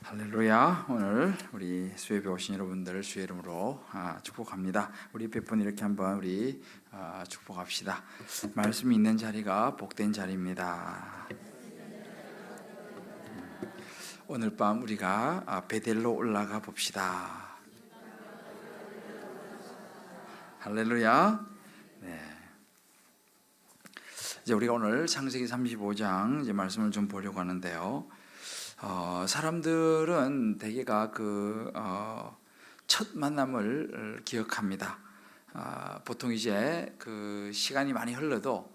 할렐루야. 오늘 우리 수협에 오신 여러분들을 주의 이름으로 축복합니다. 우리 100분 이렇게 한번 우리 축복합시다. 말씀이 있는 자리가 복된 자리입니다. 오늘 밤 우리가 베델로 올라가 봅시다. 할렐루야. 네. 이제 우리가 오늘 창세기 35장 이제 말씀을 좀 보려고 하는데요. 사람들은 대개가 첫 만남을 기억합니다. 보통 이제 그 시간이 많이 흘러도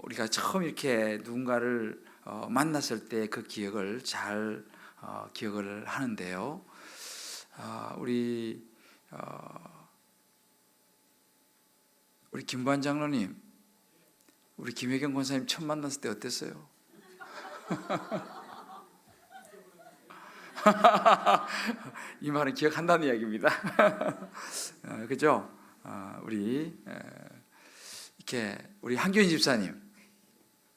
우리가 처음 이렇게 누군가를 만났을 때 그 기억을 잘 기억을 하는데요. 우리 김부한 장로님, 우리 김혜경 권사님 처음 만났을 때 어땠어요? 이 말은 기억한다는 이야기입니다. 그죠? 우리 이렇게 우리 한교인 집사님,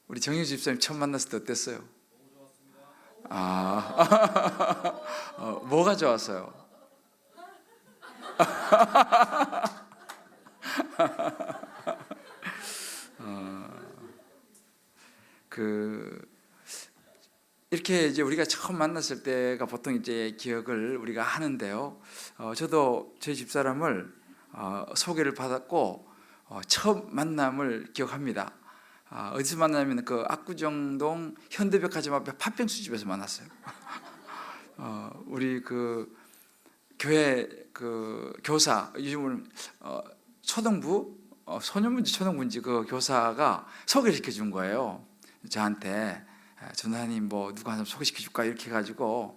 우리 정윤 집사님 처음 만났을 때 어땠어요? 뭐가 좋았어요? 이렇게 이제 우리가 처음 만났을 때가 보통 이제 기억을 우리가 하는데요. 저도 저희 집사람을 소개를 받았고 처음 만남을 기억합니다. 어디서 만나면 그 압구정동 현대백화점 앞에 팥빙수집에서 만났어요. 우리 그 교회 그 교사, 요즘은 초등부, 소년부인지 초등부인지 그 교사가 소개를 시켜준 거예요. 저한테. 전사님 뭐 누구 한 사람 소개시켜 줄까 이렇게 해가지고,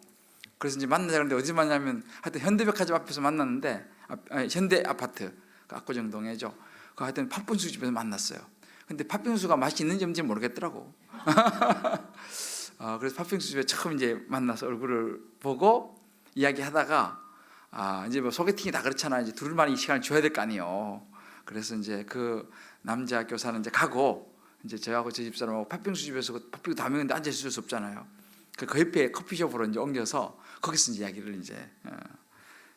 그래서 이제 만나자 그러는데 어디 만나면 하여튼 현대백화점 앞에서 만났는데, 현대 아파트 그 압구정동에죠. 그 하여튼 팥빙수 집에서 만났어요. 근데 팥빙수가 맛이 있는지 없는지 모르겠더라고. 그래서 팥빙수 집에 처음 이제 만나서 얼굴을 보고 이야기하다가 이제 뭐 소개팅이 다 그렇잖아. 이제 둘만 이 시간을 줘야 될 거 아니에요. 그래서 이제 그 남자 교사는 이제 가고, 이제 저하고 제 집사람하고 팥빙수 집에서 팥빙수 다 먹는데 앉아 있을 수 없잖아요. 그 옆에 커피숍으로 이제 옮겨서 거기서 이제 이야기를 이제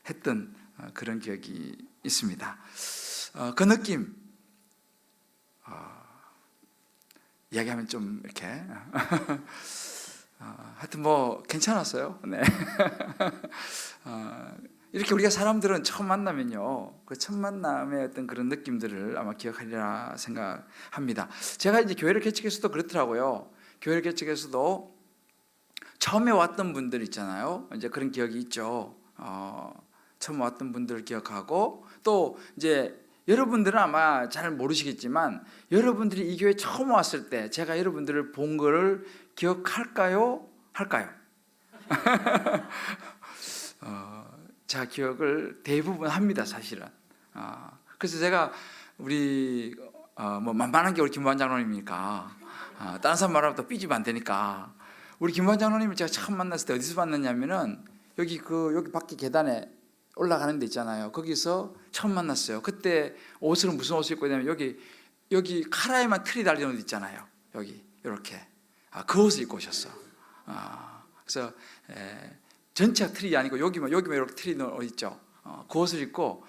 했던 그런 기억이 있습니다. 그 느낌 이야기하면 좀 이렇게 하여튼 뭐 괜찮았어요. 네. 이렇게 우리가 사람들은 처음 만나면요, 그 첫 만남의 어떤 그런 느낌들을 아마 기억하리라 생각합니다. 제가 이제 교회를 개척해서도 그렇더라고요. 교회를 개척해서도 처음에 왔던 분들 있잖아요. 이제 그런 기억이 있죠. 처음 왔던 분들을 기억하고, 또 이제 여러분들은 아마 잘 모르시겠지만 여러분들이 이 교회 처음 왔을 때 제가 여러분들을 본 거를 기억할까요? 할까요? 제가 기억을 대부분 합니다, 사실은. 그래서 제가 우리 뭐 만만한 게 우리 김부한 장로님이니까 다른 사람 말하면 또 삐지면 안 되니까, 우리 김부한 장로님을 제가 처음 만났을 때 어디서 만났냐면은 여기 밖에 계단에 올라가는 데 있잖아요. 거기서 처음 만났어요. 그때 옷을 무슨 옷을 입고 있냐면 여기 카라에만 틀이 달린 옷 있잖아요. 여기 이렇게 그 옷을 입고 오셨어. 그래서 전체가 틀이 아니고 여기만 이렇게 틀이 넣은 옷 있죠. 그 옷을 입고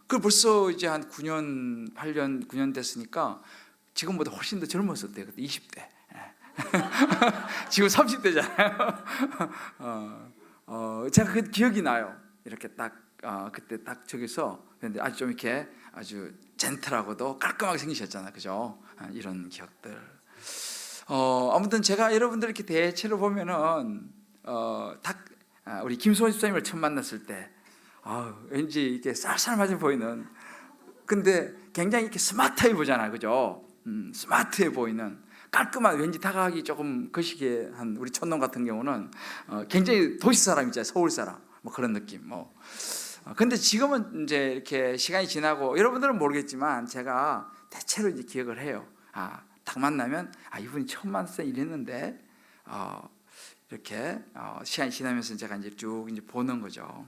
그 벌써 이제 한 9년 됐으니까 지금보다 훨씬 더 젊었을 때, 그때 20대. 지금 30대잖아요. 제가 그 기억이 나요. 이렇게 딱 그때 딱 저기서, 근데 아주 좀 이렇게 아주 젠틀하고도 깔끔하게 생기셨잖아요, 그죠? 이런 기억들. 아무튼 제가 여러분들 이렇게 대체로 보면은 우리 김소원 집사님을 처음 만났을 때 왠지 이렇게 쌀쌀맞아 보이는, 근데 굉장히 이렇게 스마트해 보잖아요, 그죠? 스마트해 보이는, 깔끔한, 왠지 다가가기 조금 거시기한 우리 촌놈 같은 경우는 굉장히 도시 사람 있잖아요, 서울 사람, 뭐 그런 느낌. 근데 지금은 이제 이렇게 시간이 지나고 여러분들은 모르겠지만 제가 대체로 이제 기억을 해요. 딱 만나면 이분이 처음 만났을 때 이랬는데, 이렇게 시간이 지나면서 제가 이제 쭉 이제 보는 거죠.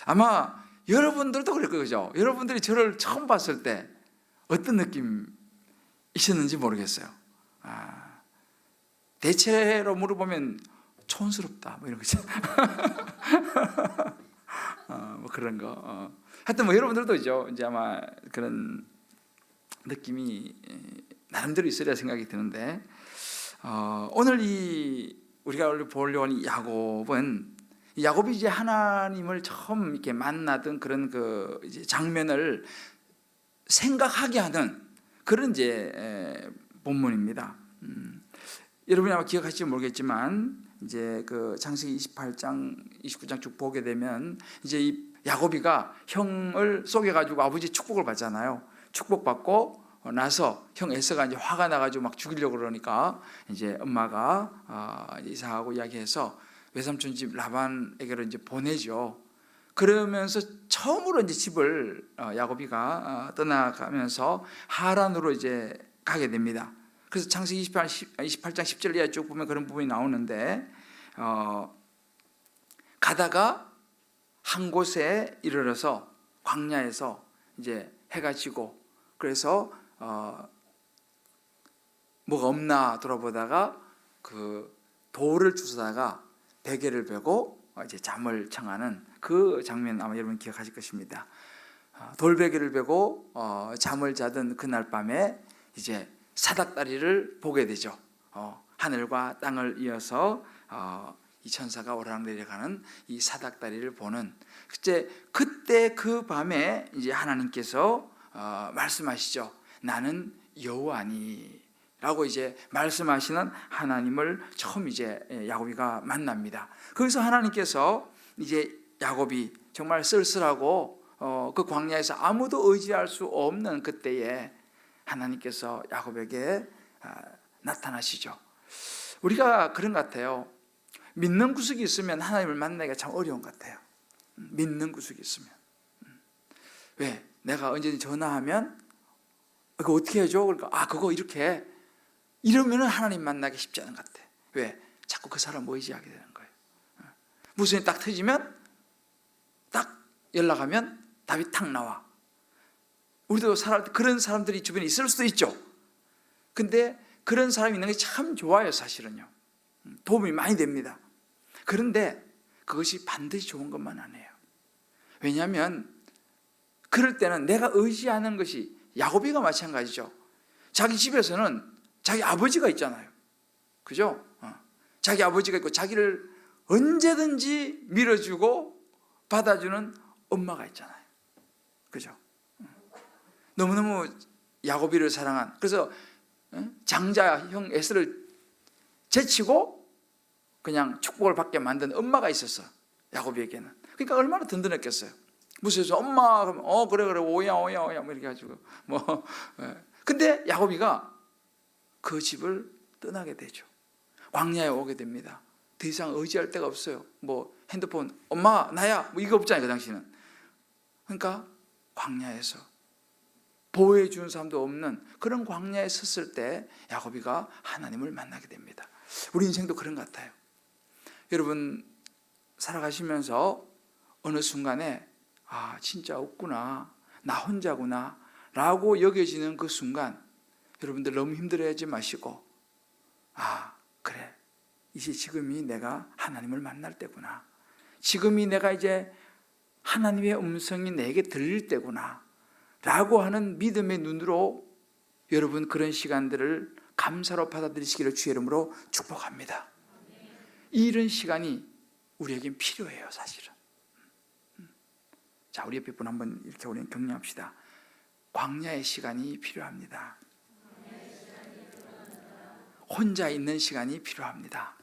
아마 여러분들도 그럴 거죠. 여러분들이 저를 처음 봤을 때 어떤 느낌이셨는지 모르겠어요. 대체로 물어보면 촌스럽다 뭐 이런 거죠. 뭐 그런 거. 하여튼 뭐 여러분들도 이제 아마 그런 느낌이 나름대로 있으리라 생각이 드는데, 오늘 우리가 오늘 보려고 하는 야곱이 이제 하나님을 처음 이렇게 만나던 그런 그 이제 장면을 생각하게 하는 그런 이제 본문입니다. 여러분이 아마 기억하실지 모르겠지만 이제 그 창세기 28장, 29장 쭉 보게 되면 이제 이 야곱이가 형을 속여가지고 아버지 축복을 받잖아요. 축복받고 나서 형 에서가 이제 화가 나가지고 막 죽이려고 그러니까 이제 엄마가 이삭하고 이야기해서 외삼촌 집 라반에게로 이제 보내죠. 그러면서 처음으로 이제 집을 야곱이가 떠나가면서 하란으로 이제 가게 됩니다. 그래서 창세기 28장 10절 이하 쭉 보면 그런 부분이 나오는데, 가다가 한 곳에 이르러서 광야에서 이제 해가 지고, 그래서 뭐가 없나 돌아보다가 그 돌을 주워다가 베개를 베고 이제 잠을 청하는 그 장면 아마 여러분 기억하실 것입니다. 돌베개를 베고 잠을 자던 그날 밤에 이제 사닥다리를 보게 되죠. 하늘과 땅을 이어서 이 천사가 오르락내리락하는 이 사닥다리를 보는, 그때 그 밤에 이제 하나님께서 말씀하시죠. 나는 여호와니 라고 이제 말씀하시는 하나님을 처음 이제 야곱이가 만납니다. 거기서 하나님께서 이제 야곱이 정말 쓸쓸하고 그 광야에서 아무도 의지할 수 없는 그때에 하나님께서 야곱에게 나타나시죠. 우리가 그런 것 같아요. 믿는 구석이 있으면 하나님을 만나기가 참 어려운 것 같아요. 믿는 구석이 있으면. 왜? 내가 언제든지 전화하면 그거 어떻게 해줘? 그러니까 그거 이렇게 이러면은 하나님 만나기 쉽지 않은 것 같아. 왜? 자꾸 그 사람 의지하게 되는 거예요. 무슨 일이 딱 터지면 딱 연락하면 답이 탁 나와. 우리도 살아갈 때 그런 사람들이 주변에 있을 수도 있죠. 근데 그런 사람이 있는 게 참 좋아요, 사실은요. 도움이 많이 됩니다. 그런데 그것이 반드시 좋은 것만 아니에요. 왜냐하면 그럴 때는 내가 의지하는 것이, 야곱이가 마찬가지죠. 자기 집에서는 자기 아버지가 있잖아요. 그죠? 자기 아버지가 있고 자기를 언제든지 밀어주고 받아주는 엄마가 있잖아요. 그죠? 너무너무 야곱이를 사랑한, 그래서 장자 형 에서를 제치고 그냥 축복을 받게 만든 엄마가 있었어, 야곱에게는. 그러니까 얼마나 든든했겠어요. 무슨 엄마 그러면 그래 오야 뭐 이렇게 해가지고 뭐. 근데 야곱이가 그 집을 떠나게 되죠. 광야에 오게 됩니다. 더 이상 의지할 데가 없어요. 뭐 핸드폰 엄마 나야 뭐 이거 없잖아요, 그 당시는. 그러니까 광야에서 보호해 주는 사람도 없는 그런 광야에 섰을 때 야곱이가 하나님을 만나게 됩니다. 우리 인생도 그런 것 같아요. 여러분 살아가시면서 어느 순간에 진짜 없구나, 나 혼자구나 라고 여겨지는 그 순간, 여러분들 너무 힘들어하지 마시고 그래, 이제 지금이 내가 하나님을 만날 때구나, 지금이 내가 이제 하나님의 음성이 내게 들릴 때구나 라고 하는 믿음의 눈으로 여러분 그런 시간들을 감사로 받아들이시기를 주의 이름으로 축복합니다. 이런 시간이 우리에겐 필요해요, 사실은. 자, 우리 옆에 분 한번 이렇게 우리 격려합시다. 광야의 시간이 필요합니다. 혼자 있는 시간이 필요합니다.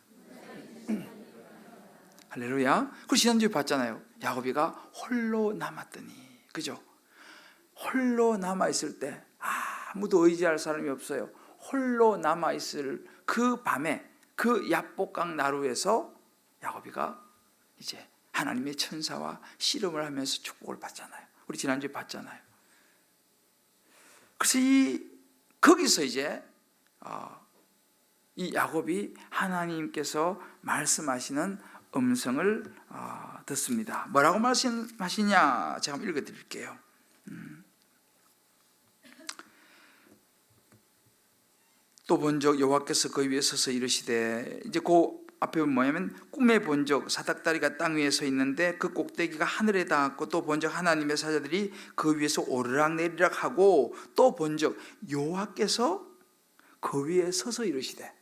할렐루야. 그리고 지난주에 봤잖아요. 야곱이가 홀로 남았더니, 그죠? 홀로 남아있을 때 아무도 의지할 사람이 없어요. 홀로 남아있을 그 밤에 그 야복강 나루에서 야곱이가 이제 하나님의 천사와 씨름을 하면서 축복을 받잖아요. 우리 지난주에 봤잖아요. 그래서 거기서 이제 이 야곱이 하나님께서 말씀하시는 음성을 듣습니다. 뭐라고 말씀하시냐, 제가 한번 읽어드릴게요. 또 본적 여호와께서 그 위에 서서 이르시되, 이제 그 앞에 보면 뭐냐면 꿈에 본 적 사닥다리가 땅 위에 서 있는데 그 꼭대기가 하늘에 닿았고 또 본 적 하나님의 사자들이 그 위에서 오르락내리락 하고 또 본 적 여호와께서 그 위에 서서 이르시되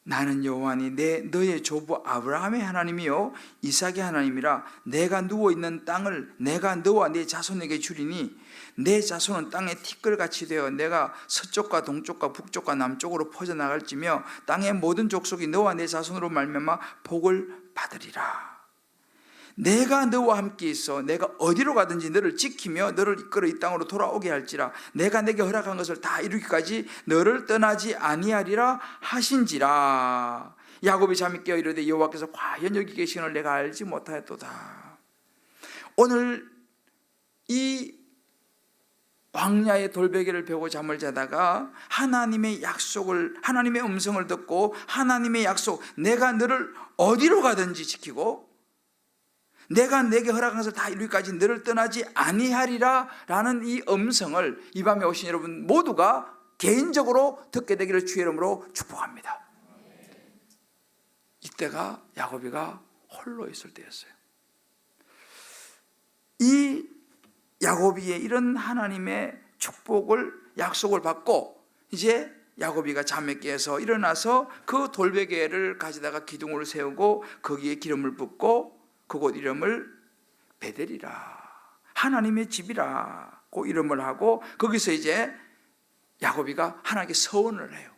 나는 여호와니 너의 조부 아브라함의 하나님이요 이삭의 하나님이라. 내가 누워있는 땅을 내가 너와 네 자손에게 주리니 내 자손은 땅의 티끌같이 되어 내가 서쪽과 동쪽과 북쪽과 남쪽으로 퍼져나갈지며 땅의 모든 족속이 너와 내 자손으로 말미암아 복을 받으리라. 내가 너와 함께 있어 내가 어디로 가든지 너를 지키며 너를 이끌어 이 땅으로 돌아오게 할지라. 내가 내게 허락한 것을 다 이루기까지 너를 떠나지 아니하리라 하신지라. 야곱이 잠이 깨어 이르되 여호와께서 과연 여기 계시는을 내가 알지 못하였도다. 오늘 이 광야의 돌베개를 베고 잠을 자다가 하나님의 약속을, 하나님의 음성을 듣고 하나님의 약속, 내가 너를 어디로 가든지 지키고 내가 내게 허락한 것을 다 이루기까지 너를 떠나지 아니하리라 라는 이 음성을 이 밤에 오신 여러분 모두가 개인적으로 듣게 되기를 주의 이름으로 축복합니다. 이때가 야곱이가 홀로 있을 때였어요. 이 야곱이의 이런 하나님의 축복을, 약속을 받고 이제 야곱이가 잠에 깨서 일어나서 그 돌베개를 가져다가 기둥을 세우고 거기에 기름을 붓고 그곳 이름을 베델이라, 하나님의 집이라고 이름을 하고 거기서 이제 야곱이가 하나님께 서원을 해요.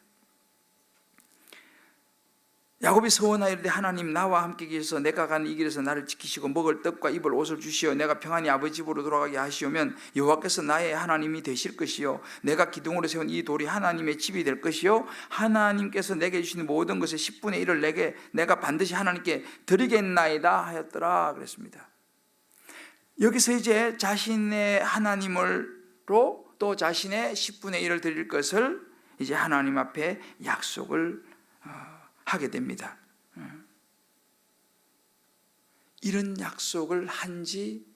야곱이 서원하여 이르되 하나님 나와 함께 계셔서 내가 가는 이 길에서 나를 지키시고 먹을 떡과 입을 옷을 주시어 내가 평안히 아버지 집으로 돌아가게 하시오면 여호와께서 나의 하나님이 되실 것이요 내가 기둥으로 세운 이 돌이 하나님의 집이 될 것이요 하나님께서 내게 주시는 모든 것의 10분의 1을 내가 반드시 하나님께 드리겠나이다 하였더라 그랬습니다. 여기서 이제 자신의 하나님으로 또 자신의 10분의 1을 드릴 것을 이제 하나님 앞에 약속을 하게 됩니다. 이런 약속을 한 지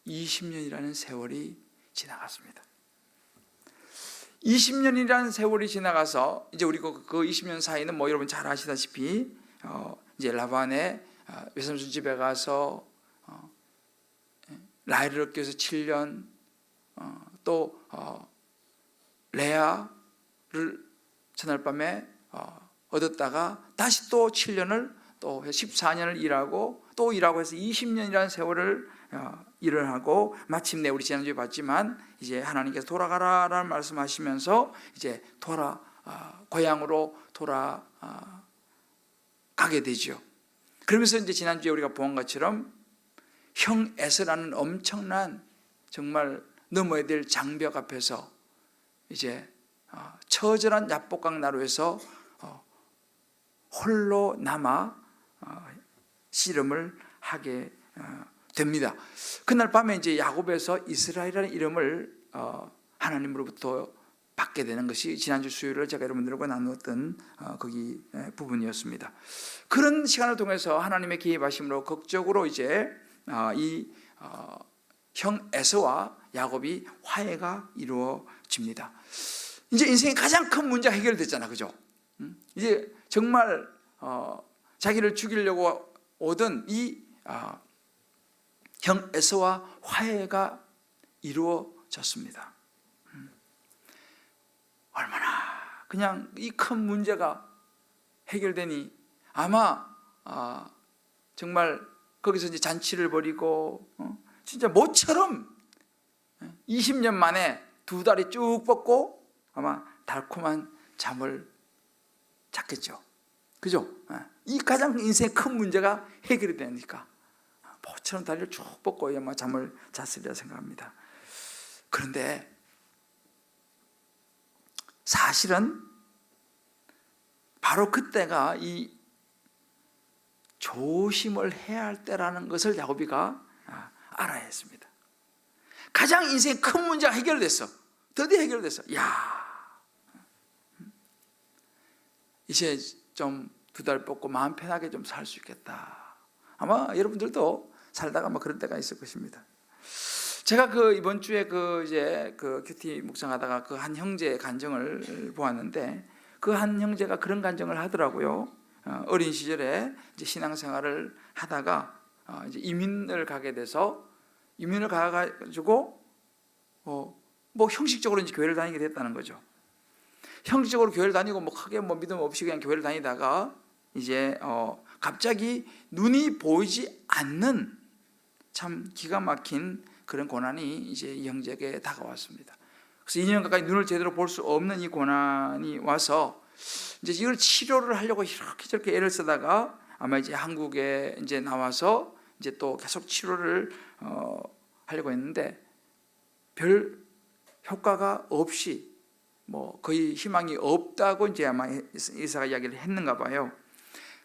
20년이라는 세월이 지나갔습니다. 20년이라는 세월이 지나가서 이제 우리 그 20년 사이는 뭐 여러분 잘 아시다시피 이제 라반의 외삼촌 집에 가서 라헬을 얻기 위해서 7년 또 레아를 전날 밤에 얻었다가 다시 또 7년을 또 14년을 일하고 또 일하고 해서 20년이라는 세월을 일을 하고 마침내 우리 지난주에 봤지만 이제 하나님께서 돌아가라라는 말씀하시면서 이제 고향으로 돌아가게 되죠. 그러면서 이제 지난주에 우리가 본 것처럼 형 에서라는 엄청난 정말 넘어야 될 장벽 앞에서 이제 처절한 야복강 나루에서 홀로 남아 씨름을 하게 됩니다. 그날 밤에 이제 야곱에서 이스라엘이라는 이름을 하나님으로부터 받게 되는 것이 지난주 수요일을 제가 여러분들과 나누었던 거기 부분이었습니다. 그런 시간을 통해서 하나님의 개입하심으로 극적으로 이제 이 형 에서와 야곱이 화해가 이루어집니다. 이제 인생의 가장 큰 문제가 해결됐잖아, 그죠? 이제 정말 자기를 죽이려고 오던 이 형 에서와 화해가 이루어졌습니다. 얼마나 그냥 이 큰 문제가 해결되니 아마 정말 거기서 이제 잔치를 벌이고 진짜 모처럼 20년 만에 두 다리 쭉 뻗고 아마 달콤한 잠을 잤겠죠. 그죠? 이 가장 인생의 큰 문제가 해결이 되니까 모처럼 다리를 쭉 뻗고 아마 잠을 잤으리라 생각합니다. 그런데 사실은 바로 그때가 이 조심을 해야 할 때라는 것을 야곱이가 알아야 했습니다. 가장 인생의 큰 문제가 해결됐어. 드디어 해결됐어. 이제 좀 두 달 뻗고 마음 편하게 좀 살 수 있겠다. 아마 여러분들도 살다가 아마 그런 때가 있을 것입니다. 제가 이번 주에 이제 큐티 묵상하다가 그 한 형제의 간증을 보았는데 그 한 형제가 그런 간증을 하더라고요. 어린 시절에 이제 신앙생활을 하다가 이제 이민을 가게 돼서 이민을 가가지고 뭐 형식적으로 이제 교회를 다니게 됐다는 거죠. 형식적으로 교회를 다니고 뭐 크게 뭐 믿음 없이 그냥 교회를 다니다가 이제 갑자기 눈이 보이지 않는 참 기가 막힌 그런 고난이 이제 이 형제에게 다가왔습니다. 그래서 2년 가까이 눈을 제대로 볼 수 없는 이 고난이 와서 이제 이걸 치료를 하려고 이렇게 저렇게 애를 쓰다가 아마 이제 한국에 이제 나와서 이제 또 계속 치료를 하려고 했는데 별 효과가 없이 뭐 거의 희망이 없다고 이제 아마 의사가 이야기를 했는가 봐요.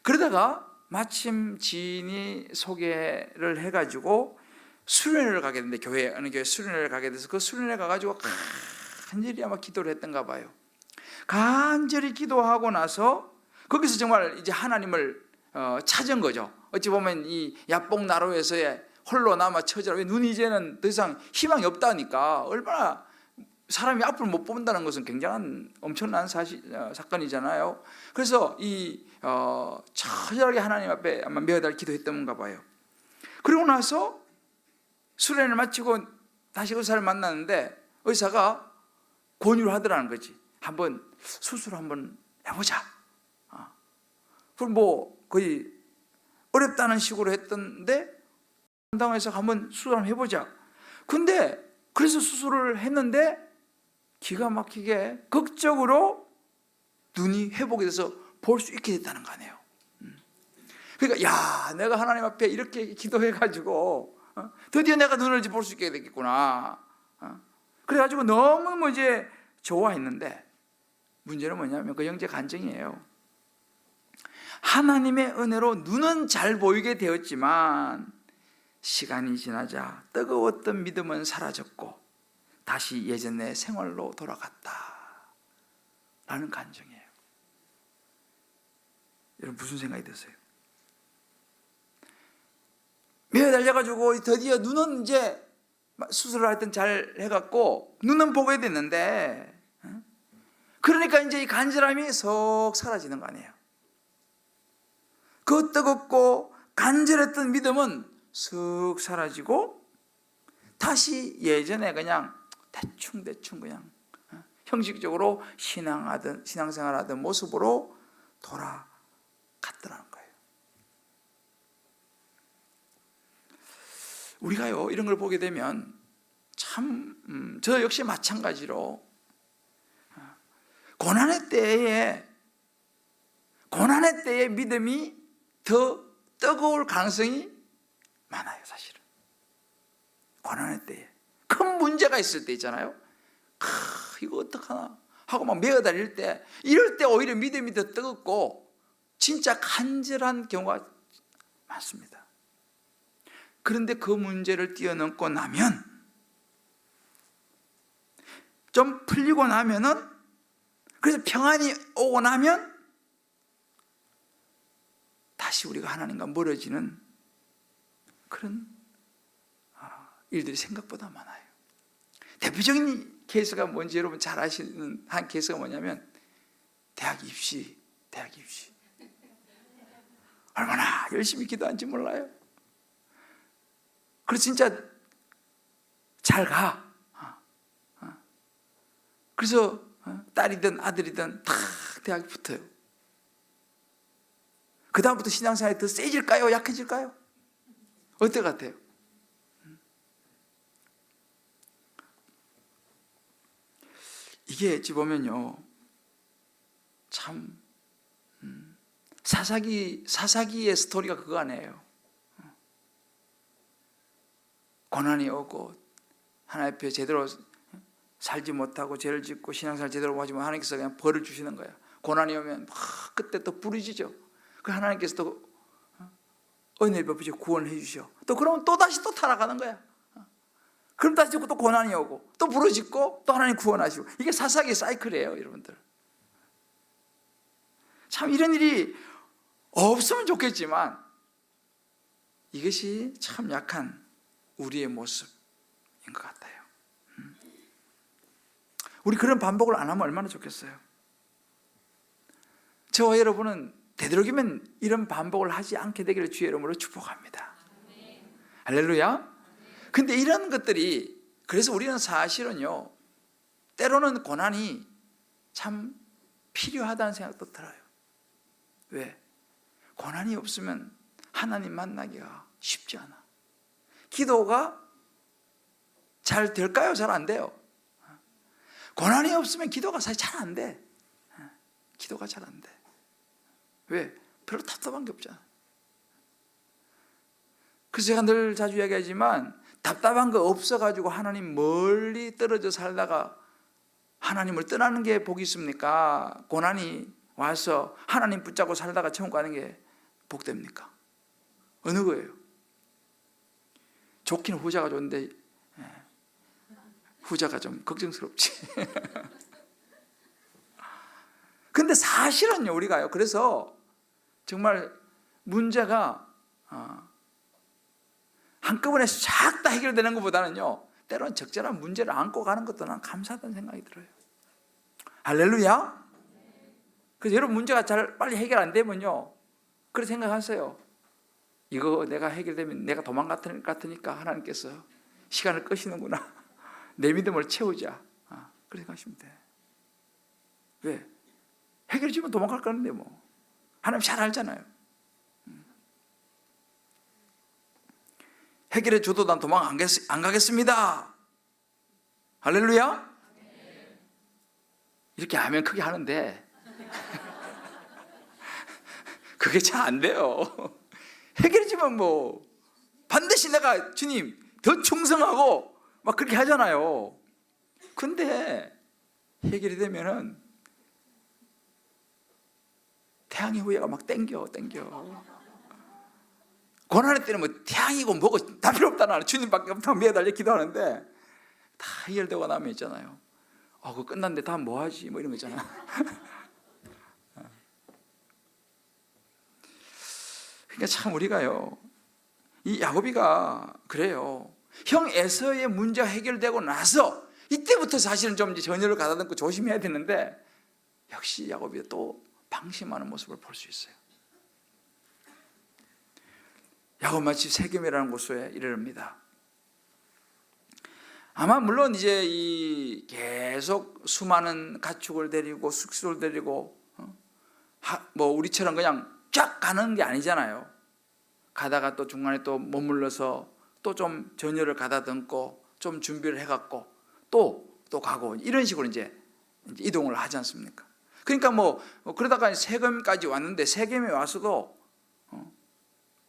그러다가 마침 지인이 소개를 해가지고 수련회를 가게 됐는데 어느 교회 수련회를 가게 돼서 그 수련회 가가지고 간절히 아마 기도를 했던가 봐요. 간절히 기도하고 나서 거기서 정말 이제 하나님을 찾은 거죠. 어찌 보면 이 야뽕나루에서의 홀로 남아 처지라, 왜 눈이 이제는 더 이상 희망이 없다니까. 얼마나 사람이 앞을 못 본다는 것은 굉장한 엄청난 사건이잖아요. 그래서 이 처절하게 하나님 앞에 아마 몇 달 기도했던가 봐요. 그리고 나서 수련을 마치고 다시 의사를 만났는데 의사가 권유를 하더라는 거지. 한번 수술 한번 해보자. 그럼 뭐 거의 어렵다는 식으로 했던데 한당에서 한번 수술 한번 해보자. 근데 그래서 수술을 했는데 기가 막히게 극적으로 눈이 회복이 돼서 볼 수 있게 됐다는 거 아니에요. 그러니까 야, 내가 하나님 앞에 이렇게 기도해가지고 드디어 내가 눈을 볼 수 있게 됐겠구나. 그래가지고 너무 이제 좋아했는데 문제는 뭐냐면 그 형제 간증이에요. 하나님의 은혜로 눈은 잘 보이게 되었지만 시간이 지나자 뜨거웠던 믿음은 사라졌고 다시 예전의 생활로 돌아갔다 라는 간증이에요. 여러분 무슨 생각이 드세요? 매일 달려가지고 드디어 눈은 이제 수술을 하여튼 잘 해갖고 눈은 보게 됐는데 그러니까 이제 이 간절함이 석 사라지는 거 아니에요. 그 뜨겁고 간절했던 믿음은 쓱 사라지고 다시 예전에 그냥 대충 그냥 형식적으로 신앙생활하던 모습으로 돌아갔더라는 거예요. 우리가요 이런 걸 보게 되면 참 저 역시 마찬가지로 고난의 때에 믿음이 더 뜨거울 가능성이 많아요. 사실은 고난의 때에 큰 문제가 있을 때 있잖아요. 이거 어떡하나 하고 막 매어다닐 때, 이럴 때 오히려 믿음이 더 뜨겁고 진짜 간절한 경우가 많습니다. 그런데 그 문제를 뛰어넘고 나면, 좀 풀리고 나면은, 그래서 평안이 오고 나면 다시 우리가 하나님과 멀어지는 그런 일들이 생각보다 많아요. 대표적인 케이스가 뭔지 여러분 잘 아시는 한 케이스가 뭐냐면 대학 입시. 얼마나 열심히 기도한지 몰라요. 그래서 진짜 잘 가. 그래서 딸이든 아들이든 다 대학에 붙어요. 그 다음부터 신앙생활이 더 세질까요? 약해질까요? 어때 같아요? 이게 어찌 보면요, 참 사사기의 스토리가 그거 아니에요. 고난이 오고 하나님 앞에 제대로 살지 못하고 죄를 짓고 신앙생활 제대로 하지 못하면 하나님께서 그냥 벌을 주시는 거야. 고난이 오면 그때 또 부르짖죠. 그 하나님께서 또 은혜를 베푸셔 구원해 주셔. 또 그러면 또 다시 또 타락하는 거야. 그럼 다시 또 고난이 오고 또 부르짖고 또 하나님 구원하시고, 이게 사사기의 사이클이에요, 여러분들. 참 이런 일이 없으면 좋겠지만 이것이 참 약한 우리의 모습인 것 같아요. 우리 그런 반복을 안 하면 얼마나 좋겠어요. 저와 여러분은 되도록이면 이런 반복을 하지 않게 되기를 주의 이름으로 축복합니다. 할렐루야. 근데 이런 것들이, 그래서 우리는 사실은요, 때로는 고난이 참 필요하다는 생각도 들어요. 왜? 고난이 없으면 하나님 만나기가 쉽지 않아. 기도가 잘 될까요? 잘 안 돼요. 고난이 없으면 기도가 사실 잘 안 돼. 기도가 잘 안 돼. 왜? 별로 답답한 게 없잖아. 그래서 제가 늘 자주 이야기하지만, 답답한 거 없어가지고 하나님 멀리 떨어져 살다가 하나님을 떠나는 게 복이 있습니까? 고난이 와서 하나님 붙잡고 살다가 천국 가는 게 복됩니까? 어느 거예요? 좋긴 후자가 좋은데 후자가 좀 걱정스럽지. 근데 사실은요, 우리가요, 그래서 정말 문제가 한꺼번에 싹 다 해결되는 것보다는요, 때로는 적절한 문제를 안고 가는 것도 난 감사하다는 생각이 들어요. 할렐루야. 그래서 여러분 문제가 잘 빨리 해결 안 되면요, 그렇게 생각하세요. 이거 내가 해결되면 내가 도망갈 것 같으니까 하나님께서 시간을 끄시는구나. 내 믿음을 채우자. 그렇게 생각하시면 돼. 왜? 해결해 주면 도망갈 거는데 뭐. 하나님 잘 알잖아요. 해결해 줘도 난 도망 안 가겠습니다. 할렐루야. 이렇게 하면 크게 하는데 그게 잘 안 돼요. 해결해 주면 뭐 반드시 내가 주님 더 충성하고 막 그렇게 하잖아요. 근데 해결이 되면은 태양의 후예가 막 땡겨. 고난의 때는 뭐 태양이고 뭐고 다 필요 없다. 나는 주님밖에 없다고 매달려 기도하는데, 다 해결되고 나면 있잖아요, 그거 끝났는데 다음 뭐 하지? 뭐 이런 거 있잖아. 그러니까 참 우리가요, 이 야곱이가 그래요. 형 에서의 문제가 해결되고 나서 이때부터 사실은 좀 전열을 가다듬고 조심해야 되는데, 역시 야곱이 또 방심하는 모습을 볼 수 있어요. 야곱 마치 세겜이라는 곳에 이르릅니다. 아마 물론 이제 이 계속 수많은 가축을 데리고 숙소를 데리고 뭐 우리처럼 그냥 쫙 가는 게 아니잖아요. 가다가 또 중간에 또 머물러서 또 좀 전열을 가다듬고 좀 준비를 해갖고 또 가고, 이런 식으로 이제 이동을 하지 않습니까? 그러니까 뭐 그러다가 세겜까지 왔는데, 세겜에 와서도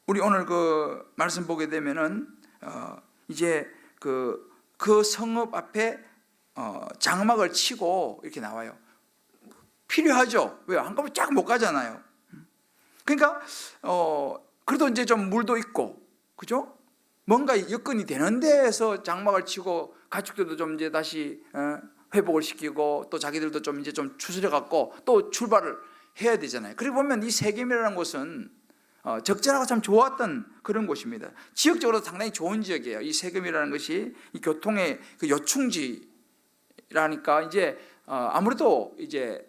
우리 오늘 그 말씀 보게 되면은 이제 그 성읍 앞에 장막을 치고 이렇게 나와요. 필요하죠. 왜? 한꺼번에 쫙 못 가잖아요. 그러니까 그래도 이제 좀 물도 있고, 그죠? 뭔가 여건이 되는 데에서 장막을 치고 가축들도 좀 이제 다시 회복을 시키고, 또 자기들도 좀 이제 좀 추스려 갖고 또 출발을 해야 되잖아요. 그리고 보면 이 세겜이라는 곳은 적절하고 참 좋았던 그런 곳입니다. 지역적으로 상당히 좋은 지역이에요. 이 세겜이라는 것이 이 교통의 그 요충지라니까, 이제 아무래도 이제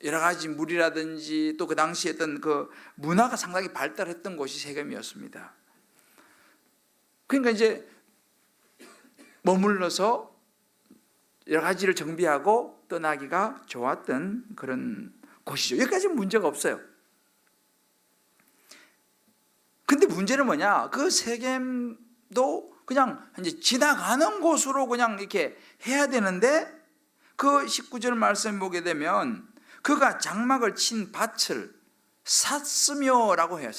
여러 가지 물이라든지 또 그 당시에 어떤 그 문화가 상당히 발달했던 곳이 세겜이었습니다. 그러니까 이제 머물러서 여러 가지를 정비하고 떠나기가 좋았던 그런 곳이죠. 여기까지는 문제가 없어요. 근데 문제는 뭐냐? 그 세겜도 그냥 이제 지나가는 곳으로 그냥 이렇게 해야 되는데, 그 19절 말씀 보게 되면 그가 장막을 친 밭을 샀으며라고 해요.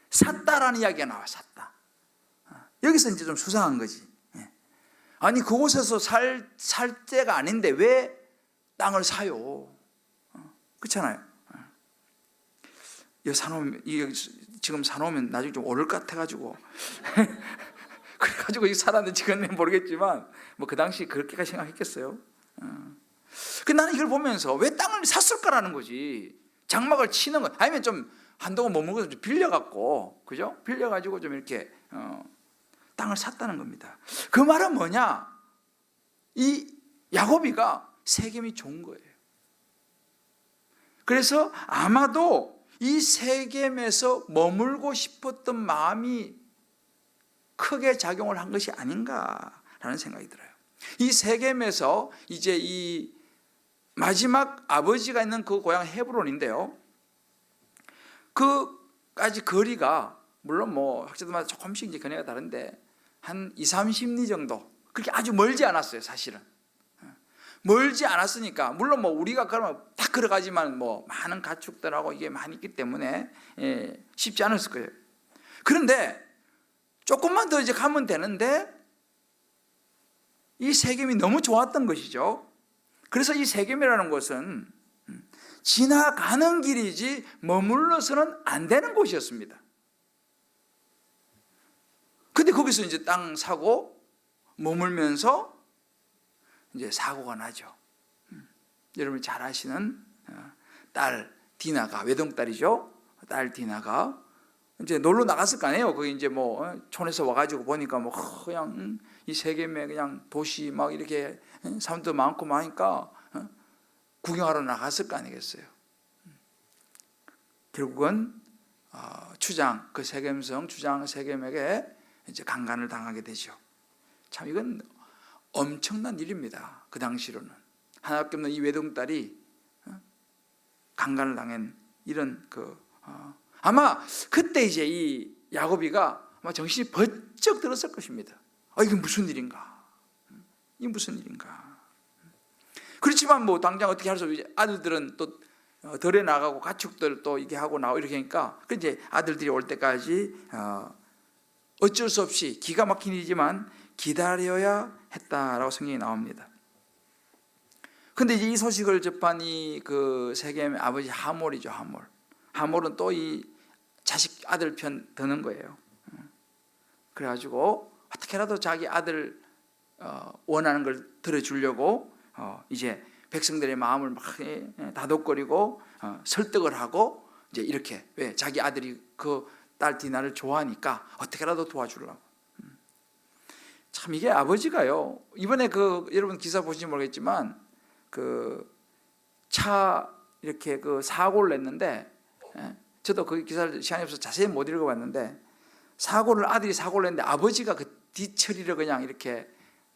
샀다라는 이야기가 나와. 샀다. 여기서 이제 좀 수상한 거지. 아니 그곳에서 살 때가 아닌데 왜 땅을 사요? 그렇잖아요. 이거 사놓으면, 지금 사놓으면 나중에 좀 오를 것 같아가지고 그래가지고 이거 살았는지 지금 모르겠지만 뭐 그 당시 그렇게까지 생각했겠어요. 그 나는 이걸 보면서 왜 땅을 샀을까라는 거지. 장막을 치는 거, 아니면 좀 한동안 머물고 좀 빌려갖고, 그죠? 빌려가지고 좀 이렇게 땅을 샀다는 겁니다. 그 말은 뭐냐? 이 야곱이가 세겜이 좋은 거예요. 그래서 아마도 이 세겜에서 머물고 싶었던 마음이 크게 작용을 한 것이 아닌가라는 생각이 들어요. 이 세겜에서 이제 이 마지막 아버지가 있는 그 고향 헤브론인데요, 그까지 거리가 물론 뭐 학자들마다 조금씩 이제 견해가 다른데 한 2-30리 정도, 그렇게 아주 멀지 않았어요. 사실은 멀지 않았으니까, 물론 뭐 우리가 그러면 딱 걸어가지만 뭐 많은 가축들하고 이게 많이 있기 때문에 쉽지 않았을 거예요. 그런데 조금만 더 이제 가면 되는데 이 세겜이 너무 좋았던 것이죠. 그래서 이 세겜이라는 곳은 지나가는 길이지 머물러서는 안 되는 곳이었습니다. 근데 거기서 이제 땅 사고 머물면서 이제 사고가 나죠. 여러분이 잘 아시는 딸 디나가, 외동딸이죠. 딸 디나가 이제 놀러 나갔을 거 아니에요. 거기 이제 뭐 촌에서 와가지고 보니까 뭐 그냥 이 세겜에 그냥 도시 막 이렇게 사람도 많고 많으니까 구경하러 나갔을 거 아니겠어요. 결국은 추장, 그 세겜성 추장 세겜에게 이제 강간을 당하게 되죠. 참 이건 엄청난 일입니다. 그 당시로는 하나밖에 없는 이 외동딸이 강간을 당한 이런 아마 그때 이제 이 야곱이가 아마 정신이 번쩍 들었을 것입니다. 이게 무슨 일인가? 이게 무슨 일인가? 그렇지만 뭐 당장 어떻게 할 수 없이 아들들은 또 덜에 나가고 가축들 또 이게 하고 나오고 이렇게 하니까 이제 아들들이 올 때까지 어쩔 수 없이 기가 막힌 일이지만 기다려야 했다라고 성경이 나옵니다. 근데 이제 이 소식을 접한 그 세겜의 아버지 하몰이죠. 하몰은 또 이 자식 아들 편 드는 거예요. 그래가지고 어떻게라도 자기 아들 원하는 걸 들어주려고 이제 백성들의 마음을 막 다독거리고 설득을 하고 이제 이렇게, 왜 자기 아들이 그 딸 디나를 좋아하니까 어떻게라도 도와주려고. 참 이게 아버지가요, 이번에 여러분 기사 보시면 모르겠지만 차 이렇게 사고를 냈는데, 저도 그 기사를 시간이 없어서 자세히 못 읽어봤는데, 아들이 사고를 냈는데 아버지가 그 뒤처리를 그냥 이렇게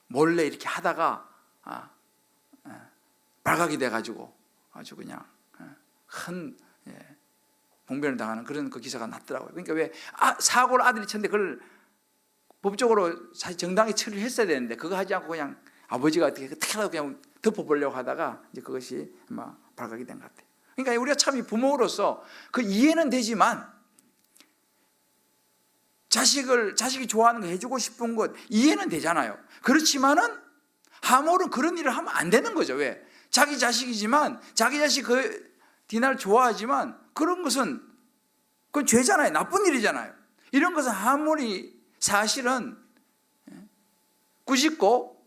몰래 이렇게 하다가 발각이 돼가지고 아주 그냥 큰 봉변을 당하는 그런 그 기사가 났더라고요. 그러니까 왜 사고를 아들이 쳤는데 그걸 법적으로 사실 정당히 처리를 했어야 되는데 그거 하지 않고 그냥 아버지가 어떻게라도 그냥 덮어보려고 하다가 이제 그것이 아마 발각이 된 것 같아요. 그러니까 우리가 참 부모로서 그 이해는 되지만, 자식이 좋아하는 거 해주고 싶은 것 이해는 되잖아요. 그렇지만은 하몰은 그런 일을 하면 안 되는 거죠. 왜? 자기 자식이지만, 자기 자식 디나를 좋아하지만 그런 것은 그건 죄잖아요. 나쁜 일이잖아요. 이런 것은 하몰이 사실은 꾸짖고